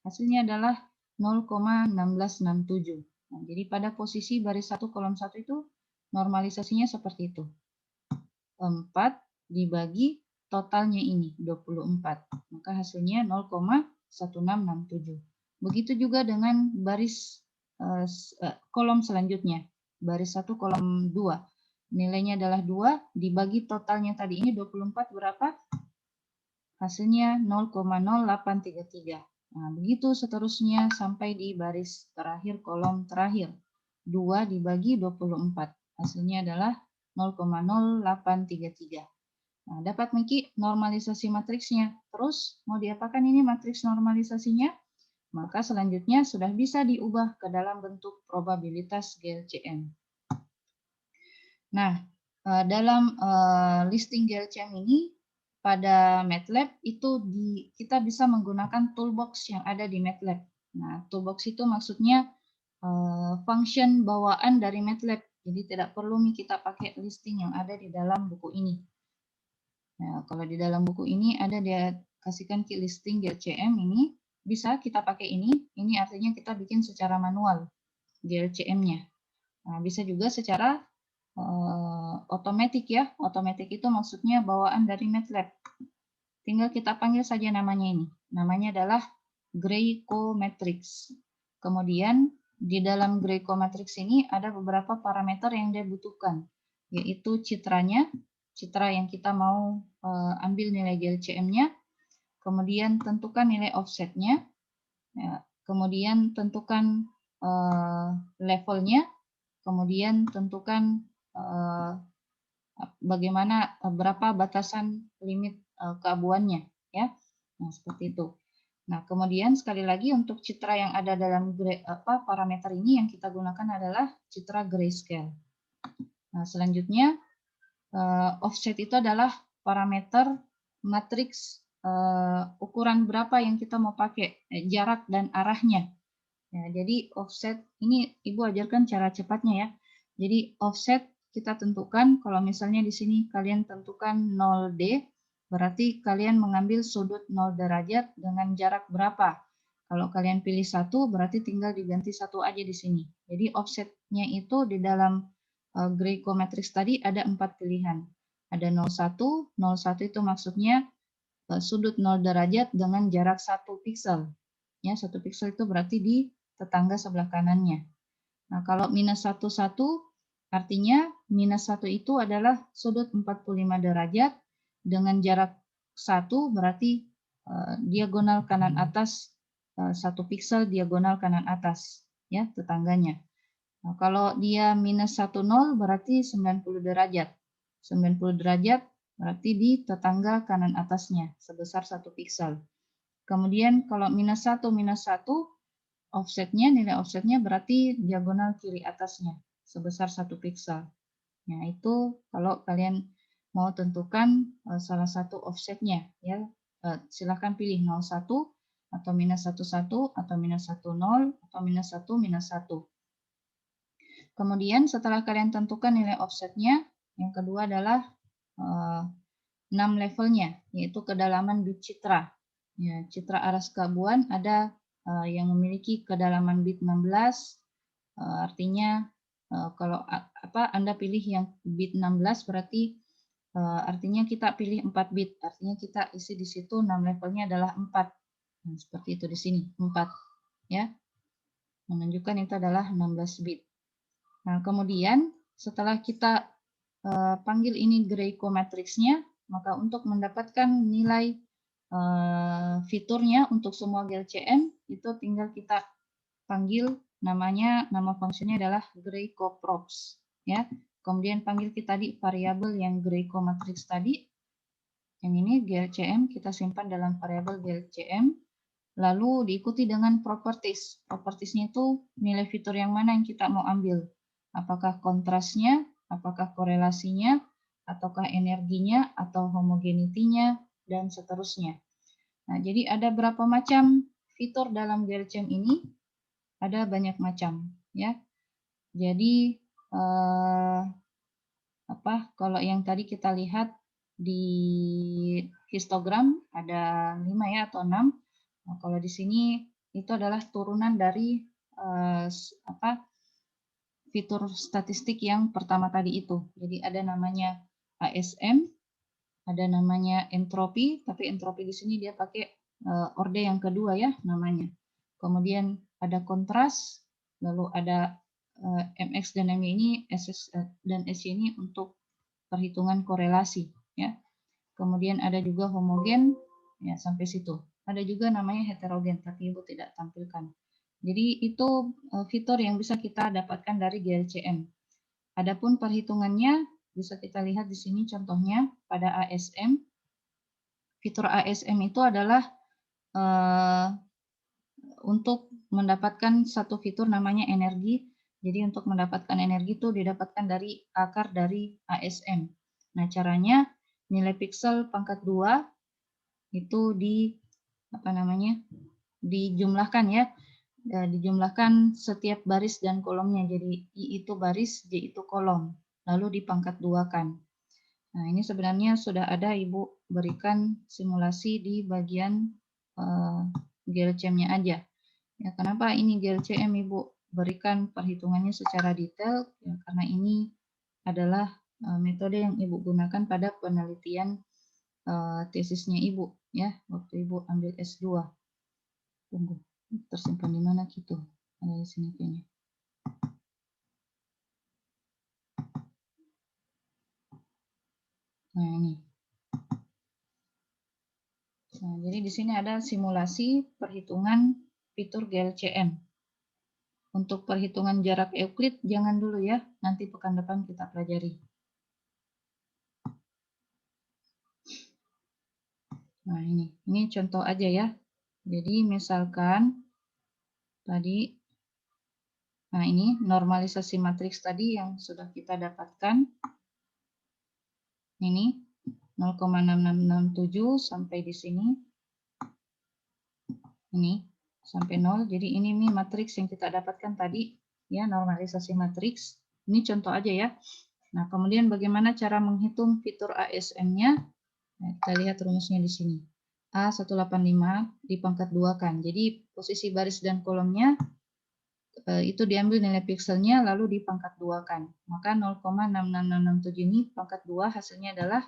S1: Hasilnya adalah 0,1667. Nah, jadi pada posisi baris 1 kolom 1 itu normalisasinya seperti itu. 4 dibagi totalnya ini 24. Maka hasilnya 0,1667. Begitu juga dengan baris kolom selanjutnya. Baris 1 kolom 2. Nilainya adalah 2 dibagi totalnya tadi ini 24 berapa? Hasilnya 0,0833. Nah, begitu seterusnya sampai di baris terakhir kolom terakhir. 2 dibagi 24. Hasilnya adalah 0,0833. Nah, dapat Miki normalisasi matriksnya. Terus mau diapakan ini matriks normalisasinya? Maka selanjutnya sudah bisa diubah ke dalam bentuk probabilitas GLCM. Nah, dalam listing GLCM ini pada MATLAB itu kita bisa menggunakan toolbox yang ada di MATLAB. Nah, toolbox itu maksudnya function bawaan dari MATLAB. Jadi tidak perlu kita pakai listing yang ada di dalam buku ini. Nah, kalau di dalam buku ini ada dia kasihkan key listing GLCM ini, bisa kita pakai ini. Ini artinya kita bikin secara manual GLCM-nya. Nah, bisa juga secara otomatis ya. Otomatis itu maksudnya bawaan dari MATLAB. Tinggal kita panggil saja namanya ini. Namanya adalah Grayco Matrix. Kemudian di dalam Grayco Matrix ini ada beberapa parameter yang dia butuhkan, yaitu citranya, citra yang kita mau ambil nilai GLCM-nya. Kemudian tentukan nilai offset-nya. Ya, kemudian tentukan levelnya. Kemudian tentukan bagaimana berapa batasan limit keabuannya, ya. Nah, seperti itu. Nah, kemudian sekali lagi untuk citra yang ada dalam parameter ini yang kita gunakan adalah citra grayscale. Nah, selanjutnya offset itu adalah parameter matriks ukuran berapa yang kita mau pakai, jarak dan arahnya. Ya, jadi offset ini Ibu ajarkan cara cepatnya ya. Jadi offset kita tentukan, kalau misalnya di sini kalian tentukan 0D, berarti kalian mengambil sudut 0 derajat dengan jarak berapa. Kalau kalian pilih 1, berarti tinggal diganti 1 aja di sini. Jadi offsetnya itu di dalam Grayco Matrix tadi ada 4 pilihan. Ada 01, 01 itu maksudnya sudut 0 derajat dengan jarak 1 piksel. Ya, 1 piksel itu berarti di tetangga sebelah kanannya. Nah, kalau minus 11 Artinya minus 1 itu adalah sudut 45 derajat dengan jarak 1 berarti diagonal kanan atas 1 piksel diagonal kanan atas ya tetangganya. Nah, kalau dia minus 10 berarti 90 derajat. 90 derajat berarti di tetangga kanan atasnya sebesar 1 piksel. Kemudian kalau minus 1 offsetnya, nilai offsetnya berarti diagonal kiri atasnya sebesar 1 piksel. Nah, itu kalau kalian mau tentukan salah satu offsetnya ya. Silakan pilih 01 atau minus 11 atau minus 10 atau minus 1 minus 1. Kemudian setelah kalian tentukan nilai offsetnya, yang kedua adalah 6 levelnya, yaitu kedalaman bit citra. Ya, citra aras gabungan ada yang memiliki kedalaman bit 16, artinya kalau Anda pilih yang bit 16 berarti artinya kita pilih 4 bit, artinya kita isi di situ 6 levelnya adalah 4. Nah, seperti itu di sini, 4 ya. Menunjukkan itu adalah 16 bit. Nah, kemudian setelah kita panggil ini Greyko matriksnya, maka untuk mendapatkan nilai fiturnya untuk semua GLCM itu tinggal kita panggil nama fungsinya adalah Greyko props ya. Kemudian panggil kita tadi variabel yang Greyko matriks tadi. Yang ini GLCM kita simpan dalam variabel GLCM. Lalu diikuti dengan properties. Propertiesnya itu nilai fitur yang mana yang kita mau ambil. Apakah kontrasnya, apakah korelasinya, ataukah energinya, atau homogenitinya, dan seterusnya. Nah, jadi ada berapa macam fitur dalam GLCM ini? Ada banyak macam, ya. Jadi kalau yang tadi kita lihat di histogram ada 5 ya atau 6. Nah, kalau di sini itu adalah turunan dari fitur statistik yang pertama tadi itu. Jadi ada namanya ASM, ada namanya entropi, tapi entropi di sini dia pakai orde yang kedua ya namanya. Kemudian ada kontras, lalu ada MX dan MY ini, SS dan SY ini untuk perhitungan korelasi ya. Kemudian ada juga homogen ya sampai situ. Ada juga namanya heterogen tapi Ibu tidak tampilkan. Jadi itu fitur yang bisa kita dapatkan dari GLCM. Adapun perhitungannya bisa kita lihat di sini contohnya pada ASM. Fitur ASM itu adalah untuk mendapatkan satu fitur namanya energi. Jadi untuk mendapatkan energi itu didapatkan dari akar dari ASM. Nah, caranya nilai piksel pangkat 2 itu dijumlahkan ya. Dijumlahkan setiap baris dan kolomnya. Jadi I itu baris, J itu kolom. Lalu dipangkat 2-kan. Nah, ini sebenarnya sudah ada Ibu berikan simulasi di bagian GLCM-nya aja. Ya, kenapa ini GLCM Ibu berikan perhitungannya secara detail? Ya, karena ini adalah metode yang Ibu gunakan pada penelitian tesisnya Ibu ya, waktu Ibu ambil S2. Tunggu, tersimpan di mana gitu? Ada di sini kayaknya. Nah, ini. Nah, jadi di sini ada simulasi perhitungan fitur GLCM. Untuk perhitungan jarak Euclid jangan dulu ya, nanti pekan depan kita pelajari. Nah, ini contoh aja ya. Jadi misalkan tadi, nah ini normalisasi matriks tadi yang sudah kita dapatkan. Ini 0,6667 sampai di sini. Ini sampai 0. Jadi ini matriks yang kita dapatkan tadi ya, normalisasi matriks. Ini contoh aja ya. Nah, kemudian bagaimana cara menghitung fitur ASM-nya? Nah, kita lihat rumusnya di sini. A185 dipangkat 2-kan. Jadi posisi baris dan kolomnya itu diambil nilai pikselnya lalu dipangkat 2-kan. Maka 0,66667 ini pangkat 2 hasilnya adalah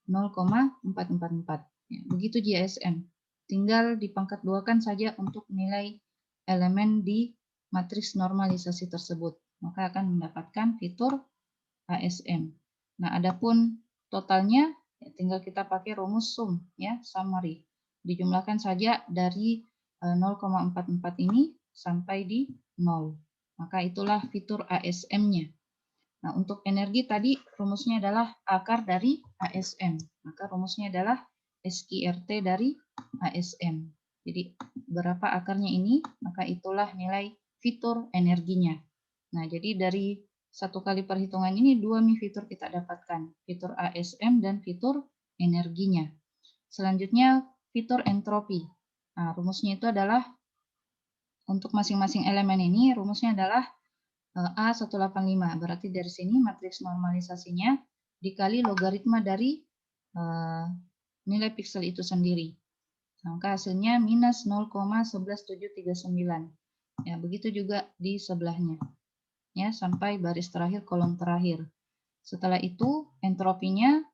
S1: 0,444. Ya, begitu GSM. Tinggal dipangkat 2-kan saja untuk nilai elemen di matriks normalisasi tersebut. Maka akan mendapatkan fitur ASM. Nah, adapun totalnya ya tinggal kita pakai rumus sum ya, summary. Dijumlahkan saja dari 0,44 ini sampai di 0. Maka itulah fitur ASM-nya. Nah, untuk energi tadi rumusnya adalah akar dari ASM. Maka rumusnya adalah SQRT dari ASM. Jadi berapa akarnya ini, maka itulah nilai fitur energinya. Nah, jadi dari satu kali perhitungan ini 2 fitur kita dapatkan, fitur ASM dan fitur energinya. Selanjutnya fitur entropi. Nah, rumusnya itu adalah untuk masing-masing elemen ini rumusnya adalah A185. Berarti dari sini matriks normalisasinya dikali logaritma dari nilai piksel itu sendiri. Maka hasilnya minus 0,11739. Ya, begitu juga di sebelahnya. Ya, sampai baris terakhir, kolom terakhir. Setelah itu, entropinya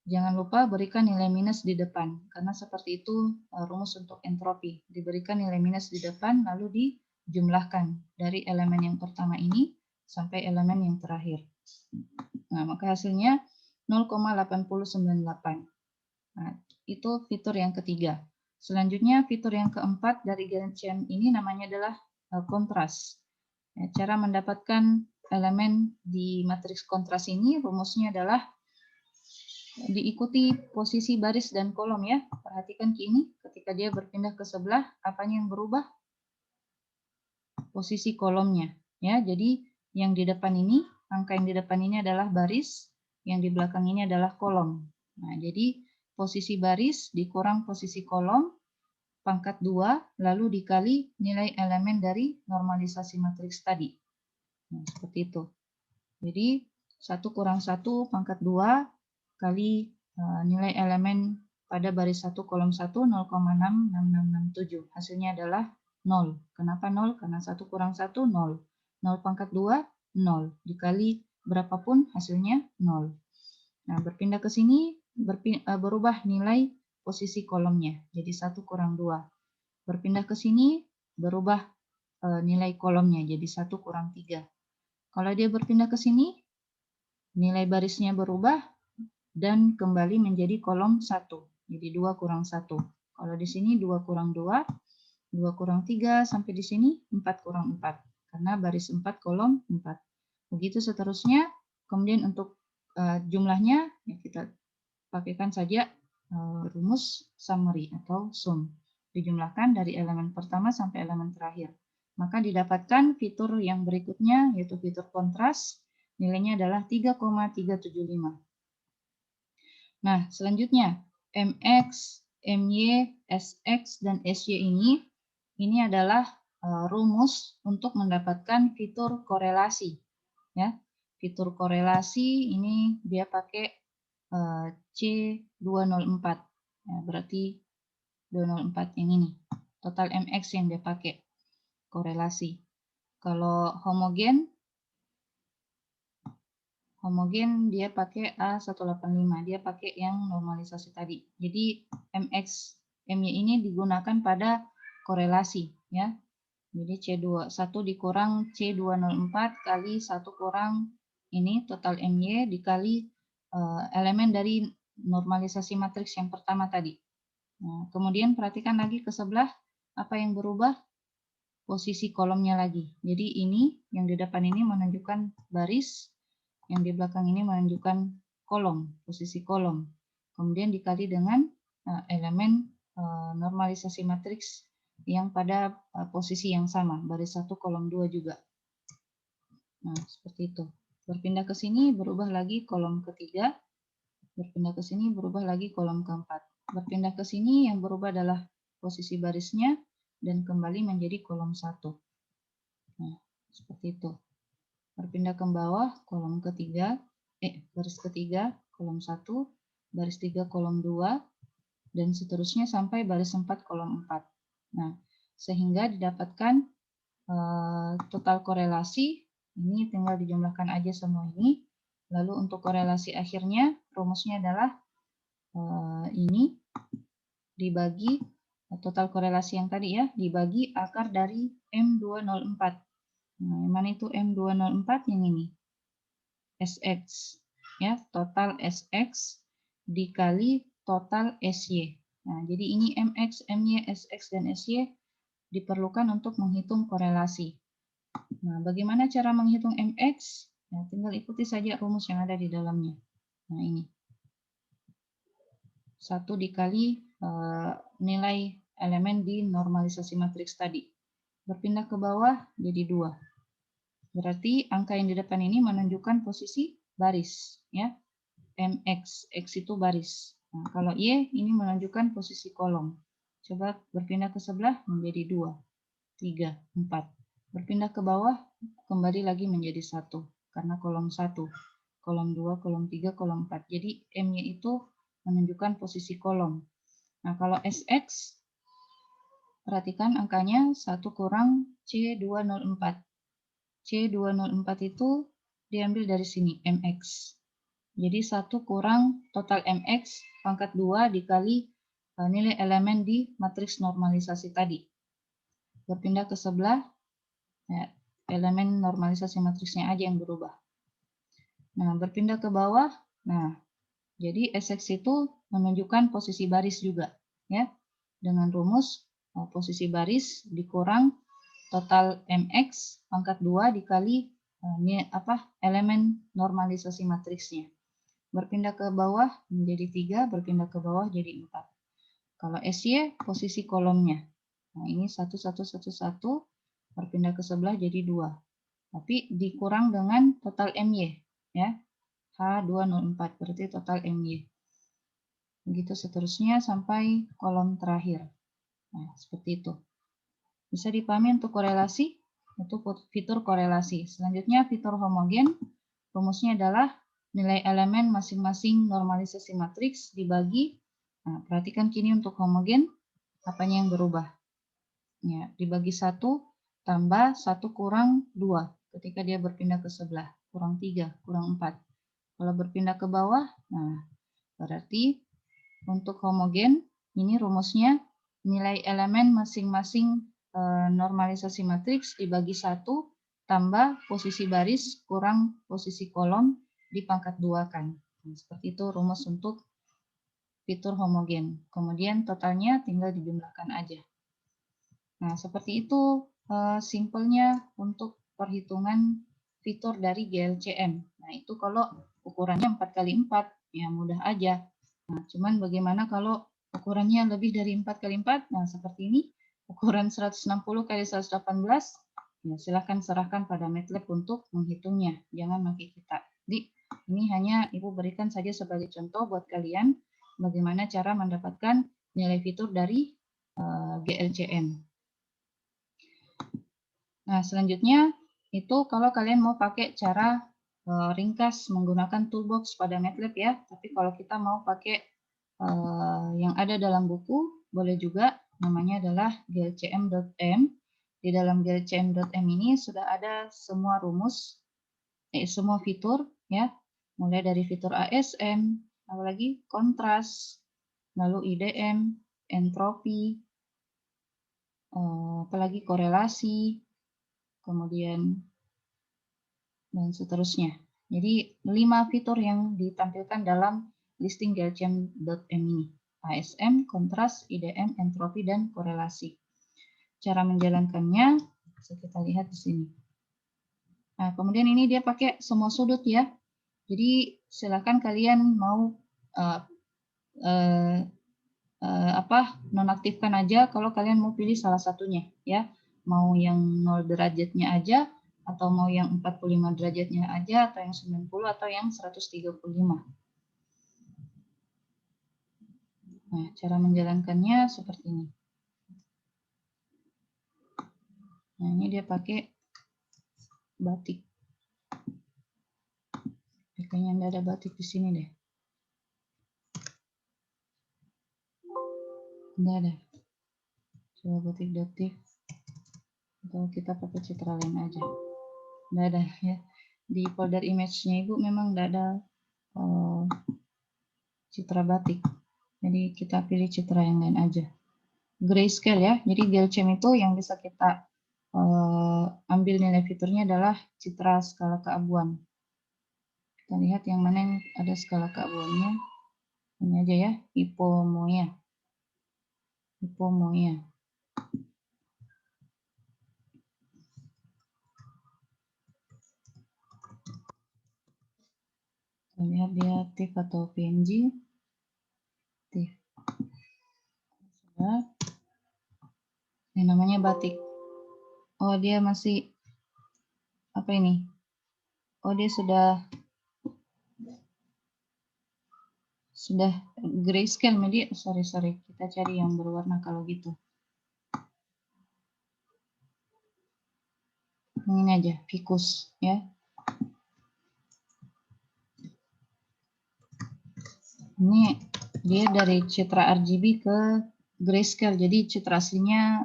S1: jangan lupa berikan nilai minus di depan, karena seperti itu rumus untuk entropi. Diberikan nilai minus di depan, lalu dijumlahkan dari elemen yang pertama ini sampai elemen yang terakhir. Nah, maka hasilnya 0,8098. Nah, itu fitur yang ketiga. Selanjutnya, fitur yang keempat dari Gantt-CHAM ini namanya adalah kontras. Ya, cara mendapatkan elemen di matriks kontras ini rumusnya adalah diikuti posisi baris dan kolom ya. Perhatikan ini, ketika dia berpindah ke sebelah, apanya yang berubah? Posisi kolomnya. Ya, jadi yang di depan ini, angka yang di depan ini adalah baris, yang di belakang ini adalah kolom. Nah, jadi posisi baris dikurang posisi kolom, pangkat 2, lalu dikali nilai elemen dari normalisasi matriks tadi. Nah, seperti itu. Jadi, 1 kurang 1 pangkat 2 kali nilai elemen pada baris 1 kolom 1 0,66667. Hasilnya adalah 0. Kenapa 0? Karena 1 kurang 1 0. 0 pangkat 2 0. Dikali berapapun hasilnya 0. Nah, berpindah ke sini berubah nilai posisi kolomnya. Jadi 1 kurang 2. Berpindah ke sini berubah nilai kolomnya. Jadi 1 kurang 3. Kalau dia berpindah ke sini, nilai barisnya berubah dan kembali menjadi kolom 1. Jadi 2 kurang 1. Kalau di sini 2 kurang 2, 2 kurang 3, sampai di sini 4 kurang 4. Karena baris 4 kolom 4. Begitu seterusnya. Kemudian untuk jumlahnya ya kita pakaikan saja rumus summary atau sum. Dijumlahkan dari elemen pertama sampai elemen terakhir. Maka didapatkan fitur yang berikutnya yaitu fitur kontras. Nilainya adalah 3,375. Nah, selanjutnya MX, MY, SX, dan SY ini adalah rumus untuk mendapatkan fitur korelasi. Ya, fitur korelasi ini dia pakai C204. Ya, berarti 204 yang ini. Total MX yang dia pakai korelasi. Kalau homogen dia pakai A185, dia pakai yang normalisasi tadi. Jadi MX, MY ini digunakan pada korelasi ya. Jadi C21 dikurang C204 kali 1 kurang ini total MY dikali elemen dari normalisasi matriks yang pertama tadi. Nah, kemudian perhatikan lagi ke sebelah apa yang berubah? Posisi kolomnya lagi. Jadi ini yang di depan ini menunjukkan baris, yang di belakang ini menunjukkan kolom, posisi kolom. Kemudian dikali dengan elemen normalisasi matriks yang pada posisi yang sama, baris 1 kolom 2 juga. Nah, seperti itu. Berpindah ke sini berubah lagi kolom ketiga, berpindah ke sini berubah lagi kolom keempat. Berpindah ke sini yang berubah adalah posisi barisnya dan kembali menjadi kolom 1. Nah, seperti itu. Berpindah ke bawah, kolom ketiga, baris ketiga, kolom 1, baris 3, kolom 2, dan seterusnya sampai baris 4, kolom 4. Nah, sehingga didapatkan total korelasi, ini tinggal dijumlahkan aja semua ini. Lalu untuk korelasi akhirnya, rumusnya adalah ini dibagi, total korelasi yang tadi ya, dibagi akar dari M204. Nah, yang mana itu M204? Yang ini. SX, ya, total SX dikali total SY. Nah, jadi ini MX, MY, SX, dan SY diperlukan untuk menghitung korelasi. Nah, bagaimana cara menghitung MX? Ya, tinggal ikuti saja rumus yang ada di dalamnya. Nah, ini. 1 dikali nilai elemen di normalisasi matriks tadi. Berpindah ke bawah jadi 2. Berarti angka yang di depan ini menunjukkan posisi baris, ya. MX, X itu baris. Nah, kalau Y ini menunjukkan posisi kolom. Coba berpindah ke sebelah menjadi 2, 3, 4. Berpindah ke bawah kembali lagi menjadi 1 karena kolom 1, kolom 2, kolom 3, kolom 4. Jadi M-nya itu menunjukkan posisi kolom. Nah, kalau SX perhatikan angkanya 1 kurang C204. C204 itu diambil dari sini MX. Jadi 1 kurang total MX pangkat 2 dikali nilai elemen di matriks normalisasi tadi. Berpindah ke sebelah, ya, elemen normalisasi matriksnya aja yang berubah. Nah, berpindah ke bawah, nah, jadi SX itu menunjukkan posisi baris juga, ya, dengan rumus posisi baris dikurang total MX pangkat 2 dikali elemen normalisasi matriksnya. Berpindah ke bawah menjadi 3, berpindah ke bawah jadi 4. Kalau SY posisi kolomnya. Nah, ini 1, 1, 1, 1, berpindah ke sebelah jadi 2. Tapi dikurang dengan total MY, ya. H204 berarti total MY. Begitu seterusnya sampai kolom terakhir. Nah, seperti itu. Bisa dipahami untuk korelasi, itu fitur korelasi. Selanjutnya fitur homogen, rumusnya adalah nilai elemen masing-masing normalisasi matriks dibagi. Nah, perhatikan kini untuk homogen, apanya yang berubah. Ya, dibagi 1 tambah 1 kurang 2 ketika dia berpindah ke sebelah. Kurang 3, kurang 4. Kalau berpindah ke bawah, nah berarti untuk homogen, ini rumusnya nilai elemen masing-masing normalisasi matriks dibagi 1 tambah posisi baris kurang posisi kolom dipangkat 2 kan. Nah, seperti itu rumus untuk fitur homogen. Kemudian totalnya tinggal dijumlahkan aja. Nah, seperti itu simpelnya untuk perhitungan fitur dari GLCM. Nah, itu kalau ukurannya 4x4, ya mudah aja. Nah, cuman bagaimana kalau ukurannya lebih dari 4x4? Nah, seperti ini. Ukuran 160x118, ya silahkan serahkan pada MATLAB untuk menghitungnya. Jangan pakai kita. Jadi, ini hanya Ibu berikan saja sebagai contoh buat kalian bagaimana cara mendapatkan nilai fitur dari GLCM. Nah, selanjutnya itu kalau kalian mau pakai cara ringkas menggunakan toolbox pada MATLAB ya. Tapi kalau kita mau pakai yang ada dalam buku, boleh juga. Namanya adalah glcm.m. Di dalam glcm.m ini sudah ada semua rumus, semua fitur ya. Mulai dari fitur ASM, apalagi kontras, lalu IDM, entropi, apalagi korelasi, kemudian dan seterusnya. Jadi 5 fitur yang ditampilkan dalam listing glcm.m ini. ASM, kontras, IDM, entropi, dan korelasi. Cara menjalankannya bisa kita lihat di sini. Nah, kemudian ini dia pakai semua sudut ya. Jadi silakan kalian mau nonaktifkan aja kalau kalian mau pilih salah satunya ya. Mau yang 0 derajatnya aja atau mau yang 45 derajatnya aja atau yang 90 atau yang 135. Nah, cara menjalankannya seperti ini. Nah, ini dia pakai batik. Kayaknya nggak ada batik di sini deh. Nggak ada. Coba batik datif. Atau kita pakai citra lain aja. Nggak ada ya. Di folder image-nya Ibu memang nggak ada citra batik. Jadi kita pilih citra yang lain aja. Grayscale ya. Jadi GLCM itu yang bisa kita ambil nilai fiturnya adalah citra skala keabuan. Kita lihat yang mana yang ada skala keabuannya. Ini aja ya, hipomoea. Hipomoea. Kita lihat dia TIFF atau PNG. TIFF. Sudah. Ini namanya batik. Oh, dia masih apa ini? Oh, dia sudah grayscale media. Sorry. Kita cari yang berwarna kalau gitu. Ini aja, Vicus ya. Ini dia dari citra RGB ke grayscale. Jadi citra aslinya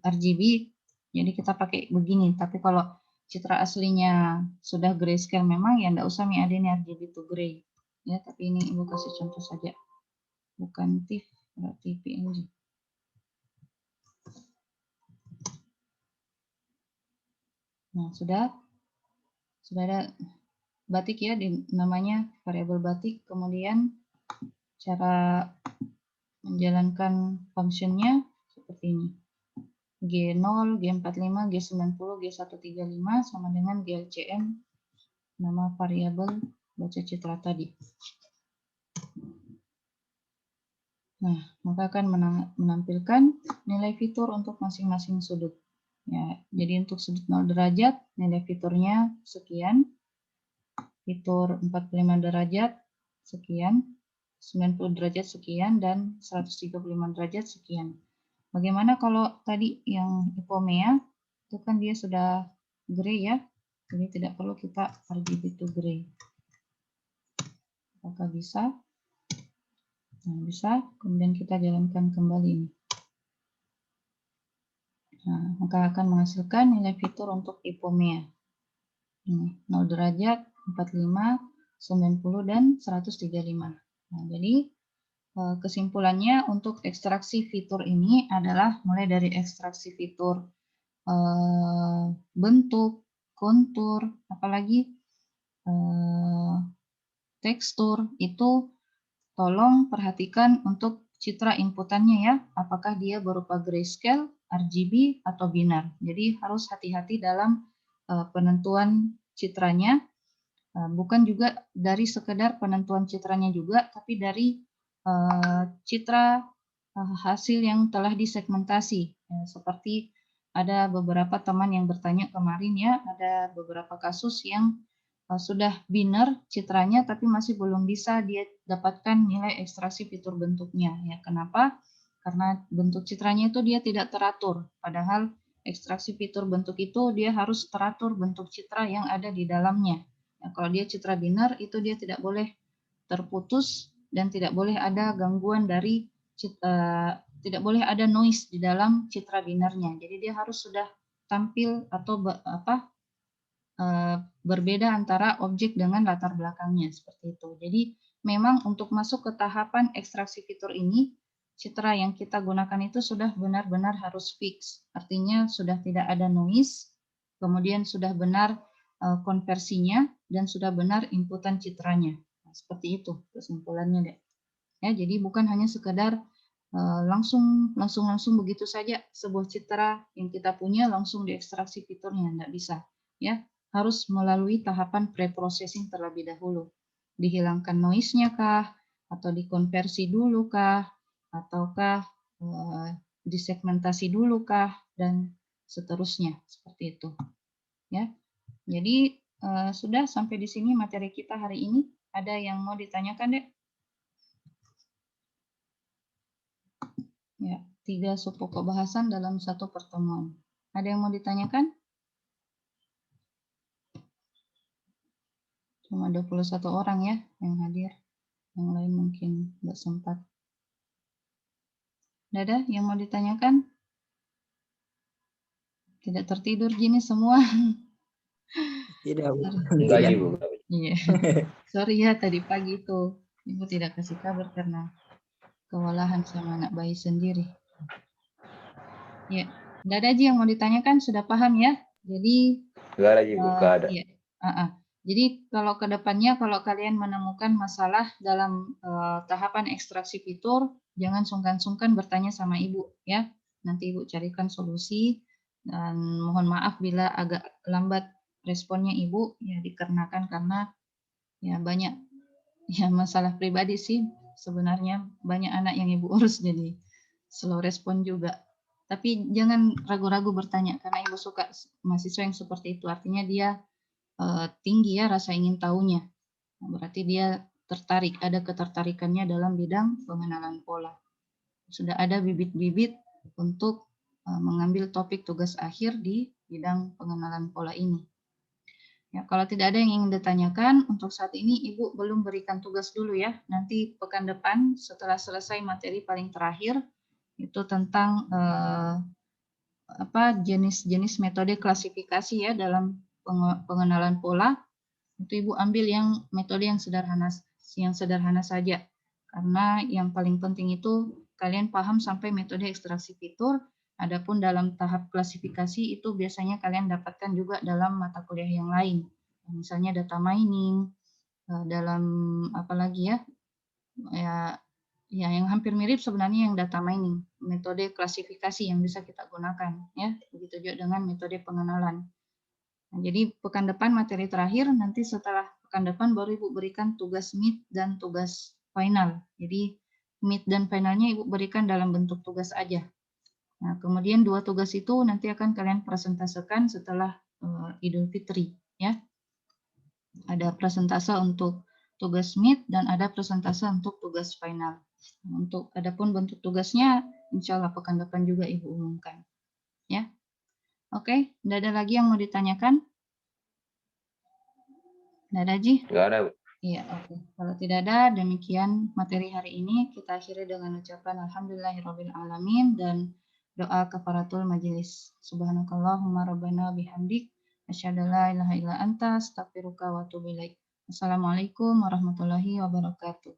S1: RGB. Jadi kita pakai begini. Tapi kalau citra aslinya sudah grayscale memang ya enggak usah ada ini RGB to gray. Ya, tapi ini Ibu kasih contoh saja. Bukan TIFF, berarti PNG. Nah, sudah ada batik ya, namanya variabel batik. Kemudian cara menjalankan functionnya seperti ini. G0, G45, G90, G135 sama dengan GLCM, nama variabel baca citra tadi. Nah, maka akan menampilkan nilai fitur untuk masing-masing sudut. Ya, jadi untuk sudut 0 derajat, nilai fiturnya sekian. Fitur 45 derajat sekian, 90 derajat sekian, dan 135 derajat sekian. Bagaimana kalau tadi yang hipomoea, itu kan dia sudah gray ya, jadi tidak perlu kita RGB to gray. Apakah bisa? Nah, bisa, kemudian kita jalankan kembali ini. Nah, maka akan menghasilkan nilai fitur untuk hipomoea. Ini 0 derajat, 45, 90, dan 135. Nah, jadi kesimpulannya untuk ekstraksi fitur ini adalah mulai dari ekstraksi fitur bentuk, kontur, apalagi tekstur, itu tolong perhatikan untuk citra inputannya ya, apakah dia berupa grayscale, RGB, atau binar. Jadi harus hati-hati dalam penentuan citranya, bukan juga dari sekedar penentuan citranya juga, tapi dari citra hasil yang telah disegmentasi. Seperti ada beberapa teman yang bertanya kemarin ya, ada beberapa kasus yang sudah binar citranya tapi masih belum bisa dia dapatkan nilai ekstraksi fitur bentuknya. Ya, kenapa? Karena bentuk citranya itu dia tidak teratur. Padahal ekstraksi fitur bentuk itu dia harus teratur bentuk citra yang ada di dalamnya. Ya, kalau dia citra binar itu dia tidak boleh terputus dan tidak boleh ada gangguan dari tidak boleh ada noise di dalam citra binarnya. Jadi dia harus sudah tampil atau berbeda antara objek dengan latar belakangnya seperti itu. Jadi memang untuk masuk ke tahapan ekstraksi fitur ini, citra yang kita gunakan itu sudah benar-benar harus fix. Artinya sudah tidak ada noise, kemudian sudah benar konversinya, dan sudah benar inputan citranya. Nah, seperti itu kesimpulannya deh. Ya, jadi bukan hanya sekedar langsung begitu saja sebuah citra yang kita punya langsung diekstraksi fiturnya, enggak bisa. Ya, harus melalui tahapan pre-processing terlebih dahulu. Dihilangkan noise-nya kah, atau dikonversi dulu kah, ataukah disegmentasi dulu kah, dan seterusnya seperti itu. Ya, jadi sudah sampai di sini materi kita hari ini. Ada yang mau ditanyakan, Dek? Ya, 3 subpokok bahasan dalam satu pertemuan. Ada yang mau ditanyakan? Cuma 21 orang ya yang hadir. Yang lain mungkin nggak sempat. Nggak ada yang mau ditanyakan? Tidak tertidur gini semua.
S3: Tidak, Bu.
S1: Sorry.
S6: Lagi, Bu.
S1: Iya. Sorry ya tadi pagi itu Ibu tidak kasih kabar karena kewalahan sama anak bayi sendiri. Ya, nggak ada Ji yang mau ditanyakan, sudah paham ya? Jadi
S6: Enggak ada, Bu. Enggak ada.
S1: iya. Jadi kalau ke depannya kalau kalian menemukan masalah dalam tahapan ekstraksi fitur, jangan sungkan-sungkan bertanya sama Ibu ya. Nanti Ibu carikan solusi dan mohon maaf bila agak lambat responnya Ibu ya dikarenakan karena ya banyak ya masalah pribadi sih sebenarnya banyak anak yang Ibu urus jadi slow respon juga. Tapi jangan ragu-ragu bertanya karena Ibu suka mahasiswa yang seperti itu artinya dia tinggi ya rasa ingin tahunya. Berarti dia tertarik, ada ketertarikannya dalam bidang pengenalan pola. Sudah ada bibit-bibit untuk mengambil topik tugas akhir di bidang pengenalan pola ini. Ya, kalau tidak ada yang ingin ditanyakan, untuk saat ini Ibu belum berikan tugas dulu ya. Nanti pekan depan setelah selesai materi paling terakhir itu tentang jenis-jenis metode klasifikasi ya dalam pengenalan pola. Itu Ibu ambil yang metode yang sederhana saja. Karena yang paling penting itu kalian paham sampai metode ekstraksi fitur. Adapun dalam tahap klasifikasi itu biasanya kalian dapatkan juga dalam mata kuliah yang lain. Misalnya data mining, dalam apa lagi ya? Ya yang hampir mirip sebenarnya yang data mining, metode klasifikasi yang bisa kita gunakan ya. Begitu juga dengan metode pengenalan. Nah, jadi pekan depan materi terakhir, nanti setelah pekan depan baru Ibu berikan tugas mid dan tugas final. Jadi mid dan finalnya Ibu berikan dalam bentuk tugas aja. Nah, kemudian 2 tugas itu nanti akan kalian presentasikan setelah Idul Fitri, ya. Ada presentase untuk tugas mid dan ada presentase untuk tugas final. Untuk adapun bentuk tugasnya, insya Allah pekan depan juga Ibu umumkan, ya. Oke, tidak ada lagi yang mau ditanyakan? Tidak ada, Ji?
S6: Nggak ada, Bu.
S1: Iya, oke. Kalau tidak ada, demikian materi hari ini. Kita akhiri dengan ucapan Alhamdulillahirrabbilalamin dan doa kafaratul majelis. Subhanakallahumma rabbana bihamdik. Asyhadu an la ilaha illa anta astaghfiruka wa atubu ilaik. Assalamualaikum warahmatullahi wabarakatuh.